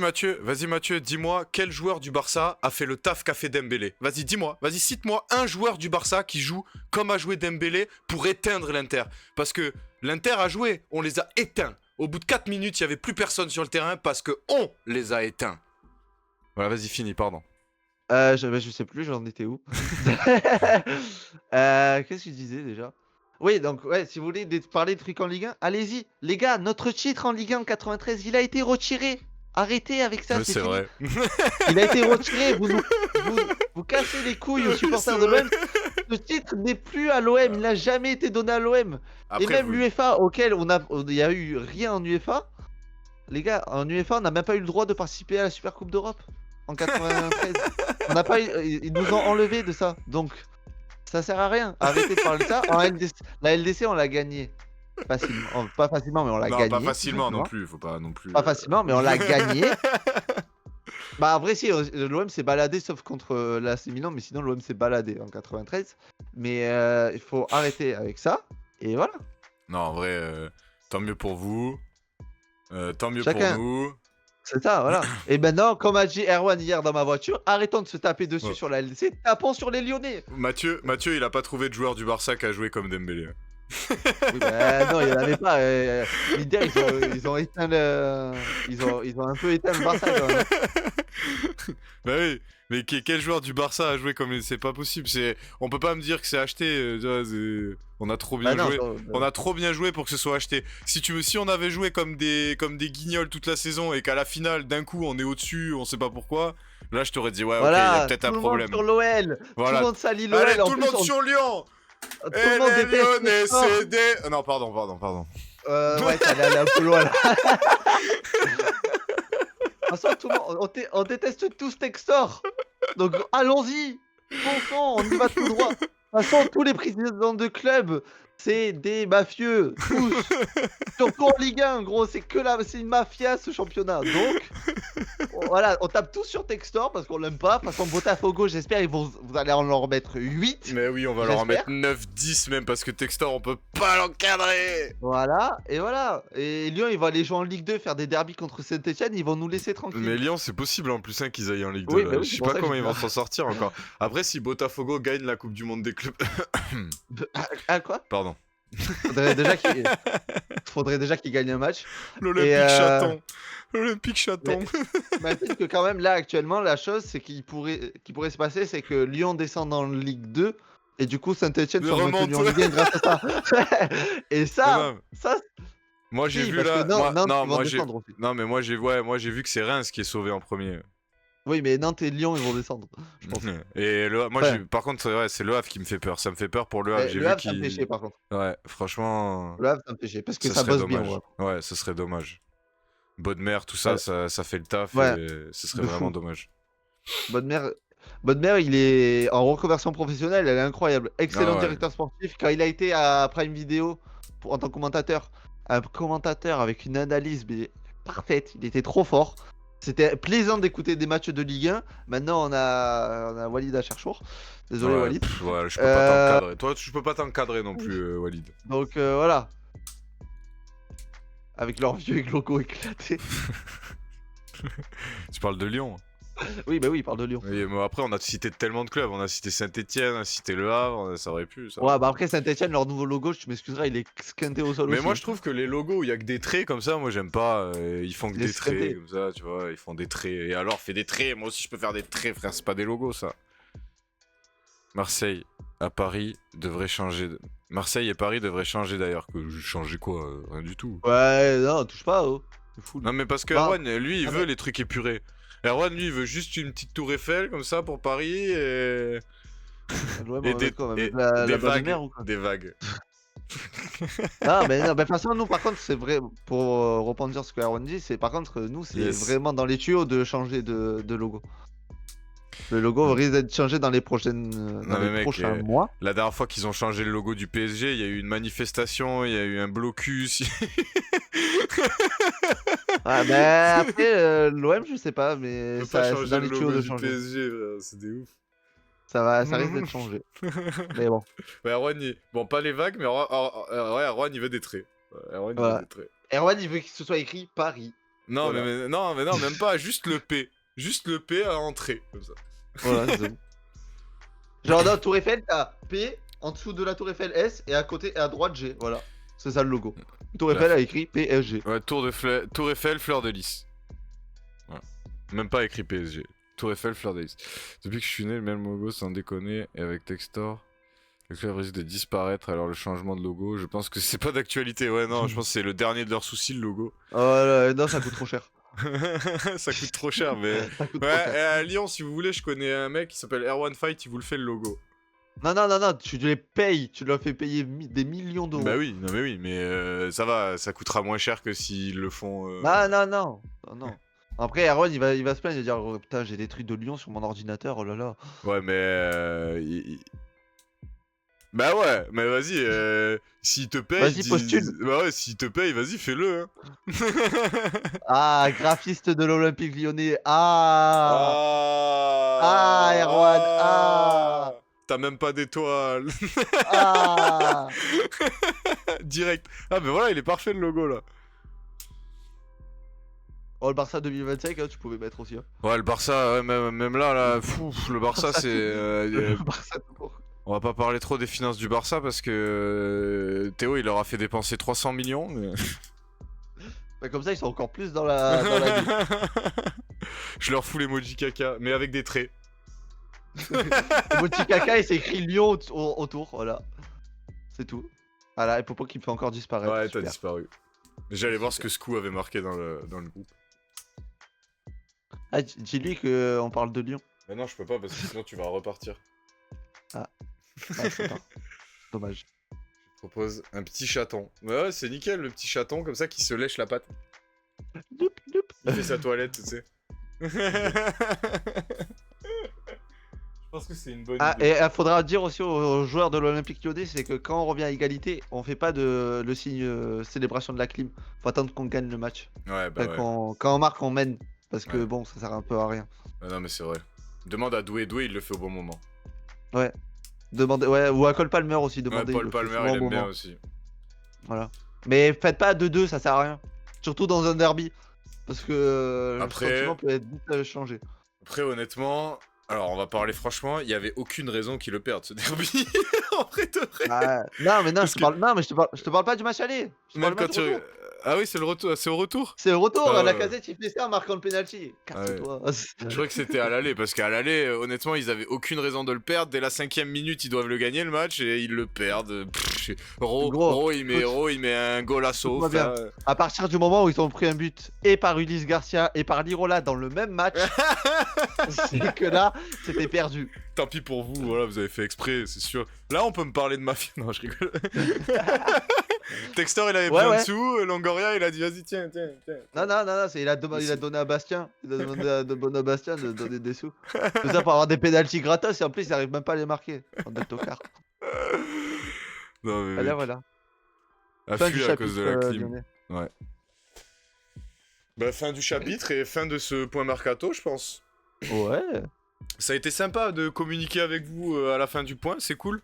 Mathieu, dis-moi quel joueur du Barça a fait le taf qu'a fait Dembélé. Vas-y, dis-moi, vas-y, cite-moi un joueur du Barça qui joue comme a joué Dembélé pour éteindre l'Inter. Parce que l'Inter a joué, on les a éteints. Au bout de 4 minutes, il n'y avait plus personne sur le terrain parce que on les a éteints. Voilà, vas-y, fini, pardon. Je sais plus, j'en étais où. Qu'est-ce que je disais déjà? Oui, donc, ouais, si vous voulez parler de trucs en Ligue 1, allez-y. Les gars, notre titre en Ligue 1 en 93, il a été retiré. Arrêtez avec ça, Ouais, c'est c'est fini. vrai. Il a été retiré. Vous cassez les couilles aux supporters de l'OM. Ce titre n'est plus à l'OM. Il n'a jamais été donné à l'OM. Et Après, même l'UEFA, auquel il n'y a eu rien en UEFA. Les gars, en UEFA, on n'a même pas eu le droit de participer à la Super Coupe d'Europe en 93. On n'a pas eu, ils nous ont enlevé de ça. Donc, ça sert à rien. Arrêtez de parler de ça. La LDC, on l'a gagné. Facilement. Pas facilement, mais on l'a non, gagné. pas tout facilement non simplement. plus, faut pas non plus. Pas facilement, mais on l'a gagné. Bah, après, si, l'OM s'est baladé sauf contre l'AC Milan, mais sinon, l'OM s'est baladé en 93. Mais il faut arrêter avec ça. Et voilà. Non, en vrai, tant mieux pour vous. Tant mieux Chacun. pour nous. C'est ça, voilà. Et maintenant, comme a dit Erwan hier dans ma voiture, arrêtons de se taper dessus Ouais. sur la LDC, tapons sur les Lyonnais. Mathieu, il a pas trouvé de joueur du Barça qui a joué comme Dembélé. Oui, bah, non, il n'y en avait pas. L'idée, ils ont éteint le. Ils ont un peu éteint le Barça quand même. Bah oui, mais quel joueur du Barça a joué comme c'est pas possible. On peut pas me dire que c'est acheté. Tu vois, on a trop bien Bah non, joué. On a trop bien joué pour que ce soit acheté. Si on avait joué comme des guignols toute la saison et qu'à la finale d'un coup on est au-dessus, on sait pas pourquoi. Là, je t'aurais dit ouais, ok, il y a voilà, peut-être tout un le monde problème. sur l'OL. Voilà. Tout le monde salit l'OL. Allez, En tout le plus, monde sur Lyon. tout le monde Et les déteste Lyonnais, Textor. c'est des. Non, pardon. Ouais, ça allait aller un peu loin là. De toute façon, tout le monde, on déteste tous Textor. Donc allons-y. Fonçons, on y va tout droit. De toute façon, tous les présidents de club, c'est des mafieux. Tous. Surtout en Ligue 1, gros, c'est une mafia ce championnat. Donc, voilà, on tape tous sur Textor parce qu'on l'aime pas. De toute façon, Botafogo, j'espère, vous allez en leur mettre 8. Mais oui, on va leur en J'espère. mettre 9-10 même parce que Textor, on peut pas l'encadrer. Voilà, et voilà. Et Lyon, ils vont aller jouer en Ligue 2, faire des derbies contre Saint-Etienne, ils vont nous laisser tranquilles. Mais Lyon, c'est possible en plus qu'ils aillent en Ligue 2. Oui, là. bah oui, Je c'est sais pour pas ça que comment j'ai ils vont peur. s'en sortir encore. Après, si Botafogo gagne la Coupe du Monde des clubs. Ah, quoi? Pardon. Faudrait déjà qu'il gagne un match. L'Olympique Et, Chaton. L'Olympique Chaton. Imagine que quand même là actuellement la chose c'est qui pourrait se passer c'est que Lyon descend en Ligue 2 et du coup Saint-Etienne Il soit maintenu en remonte. Ligue 1 grâce à ça. Et ça, Non, ça moi j'ai si, vu parce là. que Nantes, ils vont moi j'ai. descendre aussi. Non, mais moi j'ai vu que c'est Reims qui est sauvé en premier. Oui, mais Nantes et Lyon ils vont descendre, je pense. Et moi, Ouais. par contre, c'est Le Havre qui me fait peur. Ça me fait peur pour Le Havre. Mais J'ai le vu Havre ça me fait chier qu'il. par contre. Ouais, franchement. Le Havre ça me fait chier parce que Ça ça serait bosse bien. dommage. Ouais. Ouais, ce serait dommage. Bodmer, tout ça, Ouais. ça fait le taf Ouais, et ce serait de vraiment fou. dommage. Bodmer, il est en reconversion professionnelle, elle est incroyable. Excellent Ah ouais. directeur sportif. Quand il a été à Prime Video en tant que commentateur, un commentateur avec une analyse mais parfaite, il était trop fort. C'était plaisant d'écouter des matchs de Ligue 1. Maintenant, on a Walid à Cherchour. Désolé, Ouais, Walid. ouais, je peux pas t'encadrer. Toi, je peux pas t'encadrer non plus, Walid. Donc voilà. Avec leur vieux logo éclaté. Tu parles de Lyon. Oui, bah oui, il parle de Lyon. Oui, mais après, on a cité tellement de clubs. On a cité Saint-Etienne, on a cité Le Havre, ça aurait pu. Ça. Ouais, bah après Saint-Etienne, leur nouveau logo, tu m'excuseras, il est squinté au sol Mais aussi. moi, je trouve que les logos où il y a que des traits comme ça, moi, j'aime pas. Ils font que Il est des traits squinté. comme ça, tu vois. Ils font des traits. Et alors, fais des traits. Moi aussi, je peux faire des traits, frère. C'est pas des logos, ça. Marseille à Paris devrait changer. Marseille et Paris devraient changer d'ailleurs. Que changer quoi rien du tout. Ouais, non, touche pas, oh. C'est fou. Non, mais parce que Bah, Erwan, lui, il ah veut bah. les trucs épurés. Erwan, lui, il veut juste une petite tour Eiffel comme ça pour Paris et. Ouais, Et bah, des, d'accord, et mais la des base de vagues. mer ou quoi? Des vagues. Ah, mais non, bah, de toute façon, nous, par contre, c'est vrai, pour rebondir sur ce que Aaron dit, c'est par contre, nous, c'est Yes. vraiment dans les tuyaux de changer de logo. Le logo risque d'être changé dans les prochaines, dans Non, mais les mec, prochains mois. la dernière fois qu'ils ont changé le logo du PSG, il y a eu une manifestation, il y a eu un blocus. Ah, bah, après, l'OM, je sais pas, mais On peut pas ça, c'est changer dans le les tuyaux logo de du changer. PSG, frère, c'est des ouf. Ça risque d'être changé. Mais bon, Ouais, Erwan, bon, pas les vagues, mais ouais, Erwan, il veut des traits. Ouais, Erwan, il veut voilà. des traits. Erwan, il veut que ce soit écrit Paris. Non, Voilà. non, même pas, juste le P. Juste le P à entrée, comme ça. Voilà, c'est bon. Genre, dans Tour Eiffel, t'as P, en dessous de la Tour Eiffel S, et à côté et à droite G. Voilà. C'est ça le logo. Tour Eiffel a écrit PSG. Ouais, Tour Eiffel, fleur de lys. Voilà. Même pas écrit PSG. Tour Eiffel, fleur de lys. Depuis que je suis né, le même logo, sans déconner, et avec Textor, le club risque de disparaître, alors le changement de logo, je pense que c'est pas d'actualité. Ouais, non, je pense que c'est le dernier de leurs soucis, le logo. Oh là, non, ça coûte trop cher. Ça coûte trop cher, mais... Ça coûte Ouais, trop et cher. à Lyon, si vous voulez, je connais un mec qui s'appelle Erwan Fight, il vous le fait le logo. Non, non, non, non, tu les payes. Tu leur fais payer des millions d'euros. Bah oui, non mais oui, mais ça va, ça coûtera moins cher que s'ils le font... Ah, non, non, non, non. Après, Erwan, il va se plaindre, il va dire oh, putain, j'ai des trucs de Lyon sur mon ordinateur, oh là là. Ouais, mais... Bah ouais, mais vas-y, s'il te paye... Vas-y, postule. Bah ouais, s'il te paye, vas-y, fais-le. Hein. Ah, graphiste de l'Olympique Lyonnais. Ah, Ah, Erwan. Ah, T'as même pas d'étoile. ah. Direct. Ah, mais voilà, il est parfait le logo là. Oh, le Barça 2025, hein, tu pouvais mettre aussi. Hein. Ouais, le Barça, ouais, même là, fou, le Barça, c'est... Le Barça tout court. On va pas parler trop des finances du Barça parce que Théo, il leur a fait dépenser 300 millions. Mais... Bah, comme ça, ils sont encore plus dans la vie. Je leur fous l'emoji caca, mais avec des traits. Le petit caca, il s'est écrit Lyon autour, voilà. C'est tout. Voilà, et Popo qui me fait encore disparaître. Ouais, t'as super. disparu. J'allais voir ce que Skou avait marqué dans le groupe. Ah, dis-lui qu'on parle de Lyon. Mais non, je peux pas parce que sinon tu vas repartir. Ah, je peux pas. Dommage. Je propose un petit chaton. Ouais, c'est nickel le petit chaton comme ça qui se lèche la patte. Doup, doup. Il fait sa toilette, tu sais. Je pense que c'est une bonne Ah, idée. et il faudra dire aussi aux joueurs de l'Olympique Lyonnais, c'est que quand on revient à égalité, on fait pas le signe célébration de la clim. Faut attendre qu'on gagne le match. Ouais, bah ouais. Quand on marque, on mène. Parce que Ouais. bon, ça sert un peu à rien. Ah non, mais c'est vrai. Demande à Doué, il le fait au bon moment. Ouais. Demandez, ouais, ou à Cole Palmer aussi, Ouais, demandez. Paul le fait Palmer, souvent il au aime bien moment. aussi. Voilà. Mais faites pas 2-2, ça sert à rien. Surtout dans un derby. Parce que Après- le sentiment peut être vite changé. Après, honnêtement, alors on va parler franchement, il y avait aucune raison qu'il le perde ce derby. En vrai de vrai. Ah, non, mais non, Parce je te parle, non, mais je te parle pas du match aller. Je te Même parle quand du match tu. retour. Ah oui, c'est le retour. C'est au retour. C'est le retour, Ah la ouais. casette, il fait ça en marquant le penalty. Casse-toi. Je crois que c'était à l'aller parce qu'à l'aller, honnêtement, ils avaient aucune raison de le perdre. Dès la 5ème minute, ils doivent le gagner le match et ils le perdent. Gros, Ro, il met un golasso. écoute-moi bien. frère. À partir du moment où ils ont pris un but et par Ulysse Garcia et par Lirola dans le même match, c'est que là, c'était perdu. Tant pis pour vous, voilà, vous avez fait exprès, c'est sûr. Là, on peut me parler de mafia. Non, je rigole. Textor, il avait Ouais, besoin ouais. de sous. Longoria, il a dit vas-y, tiens. Non, non, non, non, il a donné à Bastien. Il a demandé à Bastien de donner des sous. Tout ça pour avoir des pénaltys gratos et en plus, il arrive même pas à les marquer. En de tocard. Non, mais Voilà, mec, voilà. à Fin du fuir à cause de la chapitre, clim. Lyonnais. Ouais. Bah, fin du chapitre et fin de ce point mercato, je pense. Ouais. Ça a été sympa de communiquer avec vous à la fin du point, c'est cool.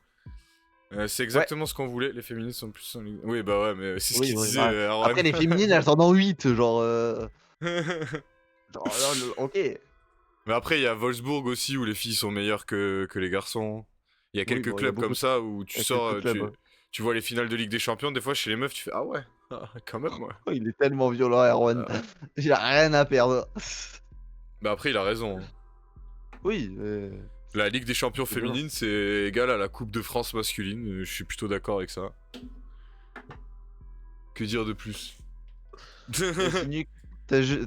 C'est Ouais. exactement ce qu'on voulait, les féminines sont plus en Ligue. Oui, bah ouais, mais c'est ce Oui, qu'il oui, disait, voilà. Aaron. Après, les féminines, elles en ont 8, genre là, OK. Mais après, il y a Wolfsburg aussi, où les filles sont meilleures que les garçons. Il y a Oui, quelques bon, il y a clubs comme beaucoup ça où tu il y a sors, quelques clubs, hein. tu vois les finales de Ligue des Champions, des fois chez les meufs, tu fais ah ouais, quand même, ouais. Oh, il est tellement violent, Erwan. Euh, Il a rien à perdre. Bah après, il a raison, hein. Oui, La Ligue des Champions c'est violent. féminine, c'est égal à la Coupe de France masculine. Je suis plutôt d'accord avec ça. Que dire de plus? T'insinues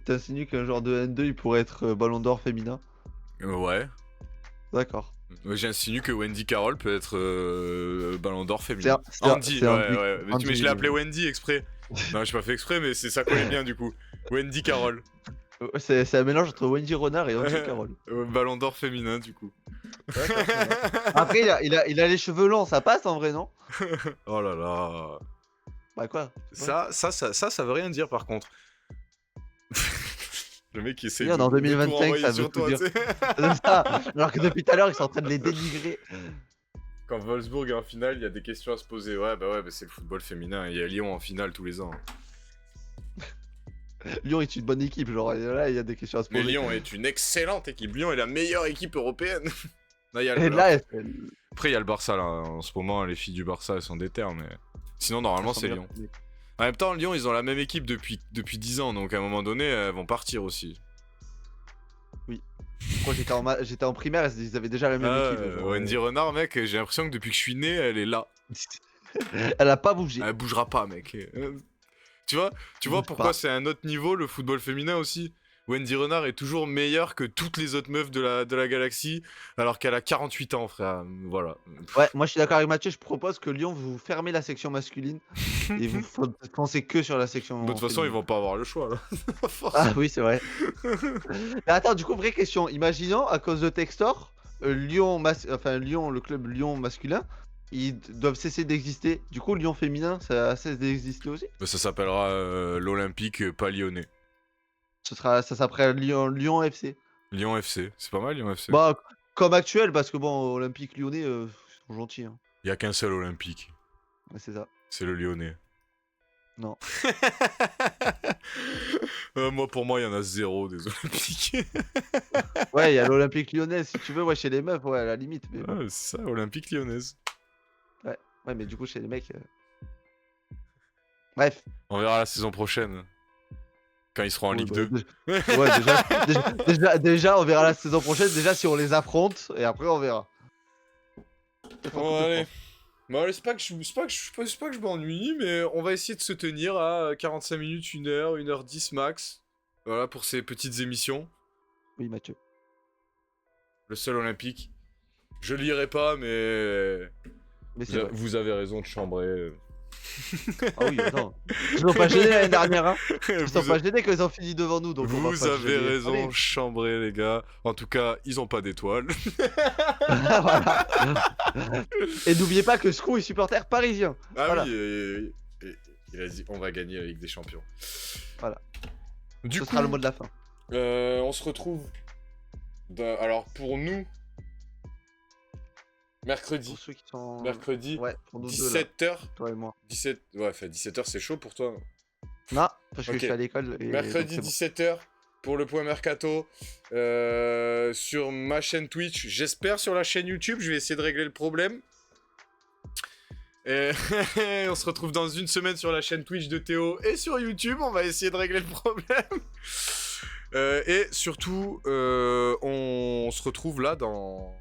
t'insinues qu'un joueur de N2, il pourrait être Ballon d'Or féminin? Ouais. D'accord. J'insinue que Wendy Carroll peut être Ballon d'Or C'est féminin. un c'est un Andy, c'est ouais, Andy ouais. Mais je l'ai appelé Wendy exprès. Non, j'ai pas fait exprès, mais ça collait bien du coup. Wendy Carroll. Ouais, c'est un mélange entre Wendy Renard et Andy Carroll. Ballon d'Or féminin du coup. D'accord, très bien. Après, il a les cheveux longs, ça passe en vrai, non? Oh là là. Bah quoi? Je sais pas. Ça veut rien dire par contre. Le mec qui essaye Regarde, en de tout 2025, renvoyer ça veut sur tout toi, dire. tu sais. C'est ça. Alors que depuis tout à l'heure, ils sont en train de les dénigrer. Quand Wolfsburg est en finale, il y a des questions à se poser. Ouais, bah c'est le football féminin. Il y a Lyon en finale tous les ans. Lyon est une bonne équipe, genre et là, il y a des questions à se Mais poser. Lyon est une excellente équipe. Lyon est la meilleure équipe européenne. Non, Et là, Après, il y a le Barça là. En ce moment, les filles du Barça, elles sont déter, mais sinon, normalement, c'est Lyon. En même temps, Lyon, ils ont la même équipe depuis 10 ans, donc à un moment donné, elles vont partir aussi. Quand j'étais en primaire, ils avaient déjà la même équipe. Genre, Wendy Renard, mec, j'ai l'impression que depuis que je suis né, elle est là. Elle a pas bougé. Elle bougera pas, mec. Tu vois Bouge pourquoi pas. c'est un autre niveau, le football féminin aussi. Wendy Renard est toujours meilleure que toutes les autres meufs de la galaxie, alors qu'elle a 48 ans, frère. Voilà. Ouais, moi je suis d'accord avec Mathieu, je propose que Lyon vous fermez la section masculine et vous pensez que sur la section De toute façon, ils féminine. vont pas avoir le choix, là. Ah oui, c'est vrai. Mais attends, du coup, vraie question. Imaginons, à cause de Textor, Lyon, le club Lyon masculin, ils doivent cesser d'exister. Du coup, Lyon féminin, ça cesse d'exister aussi. Ça s'appellera l'Olympique pas lyonnais. Ça s'appelle Lyon FC. Lyon FC, c'est pas mal Lyon FC. Bah, comme actuel, parce que bon, Olympique Lyonnais, ils sont gentils. Hein. Il y a qu'un seul Olympique, Ouais, c'est ça. c'est le Lyonnais. Non. Pour moi, il y en a zéro des Olympiques. Ouais, il y a l'Olympique Lyonnais, si tu veux, ouais, chez les meufs, ouais, à la limite. Mais bon. C'est ça, Olympique lyonnaise. Ouais, mais du coup, chez les mecs. Bref. On verra la saison prochaine. Quand ils seront en Oui, Ligue bah, 2. Ouais, déjà, on verra la saison prochaine, déjà si on les affronte, et après on verra. Bon, allez. Bon, allez, c'est pas que je m'ennuie, mais on va essayer de se tenir à 45 minutes, 1h, 1h10 max. Voilà, pour ces petites émissions. Oui, Mathieu. Le seul Olympique. Je lirai pas, mais... Mais c'est vrai. Vous avez raison de chambrer. Ah oui, attends. Ils sont pas gênés l'année dernière, hein. Ils sont Vous, pas gênés quand ils ont fini devant nous, donc on va vous pas se avez gêner. raison, Allez. chambrer les gars. En tout cas, ils ont pas d'étoiles. Voilà. Et n'oubliez pas que Screw est supporter parisien. Ah Voilà. oui, il a dit on va gagner la Ligue des Champions. Voilà. Du Ce coup, sera le mot de la fin. on se retrouve. Alors pour nous, mercredi. Pour ceux qui sont. Mercredi, Ouais, pour nous deux là. 17h. Toi et moi. 17... Ouais, enfin 17h c'est chaud pour toi. Non, parce que Ok. je suis à l'école. Et Mercredi donc c'est 17h pour le point mercato sur ma chaîne Twitch. J'espère sur la chaîne YouTube. Je vais essayer de régler le problème. Et on se retrouve dans une semaine sur la chaîne Twitch de Théo et sur YouTube. On va essayer de régler le problème. Et surtout, on se retrouve là dans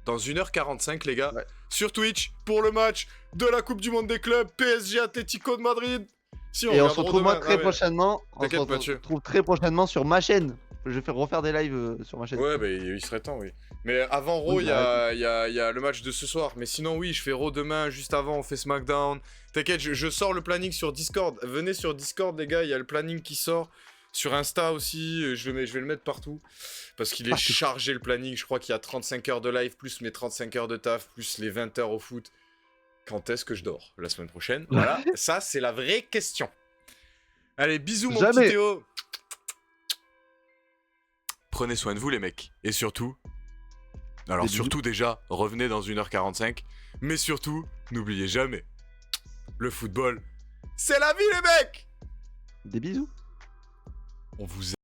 1h45, les gars. Ouais. Sur Twitch pour le match de la Coupe du Monde des clubs PSG Atlético de Madrid. Si, Et on regarde se retrouve demain. très prochainement. On se T'inquiète, Mathieu. retrouve très prochainement sur ma chaîne. Je vais faire refaire des lives sur ma chaîne. Ouais, bah il serait temps, oui. Mais avant Raw, Oui, il y a le match de ce soir. Mais sinon, oui, je fais Raw demain, juste avant, on fait SmackDown. T'inquiète, je sors le planning sur Discord. Venez sur Discord, les gars, il y a le planning qui sort. Sur Insta aussi, je vais le mettre partout. Parce qu'il est Partout. chargé le planning. Je crois qu'il y a 35 heures de live, plus mes 35 heures de taf, plus les 20 heures au foot. Quand est-ce que je dors? La semaine prochaine? Voilà, ça, c'est la vraie question. Allez, bisous, mon Jamais. petit Théo. prenez soin de vous les mecs. Et surtout, alors Des bisous. surtout déjà, revenez dans 1h45. Mais surtout, n'oubliez jamais, le football, c'est la vie les mecs. Des bisous. On vous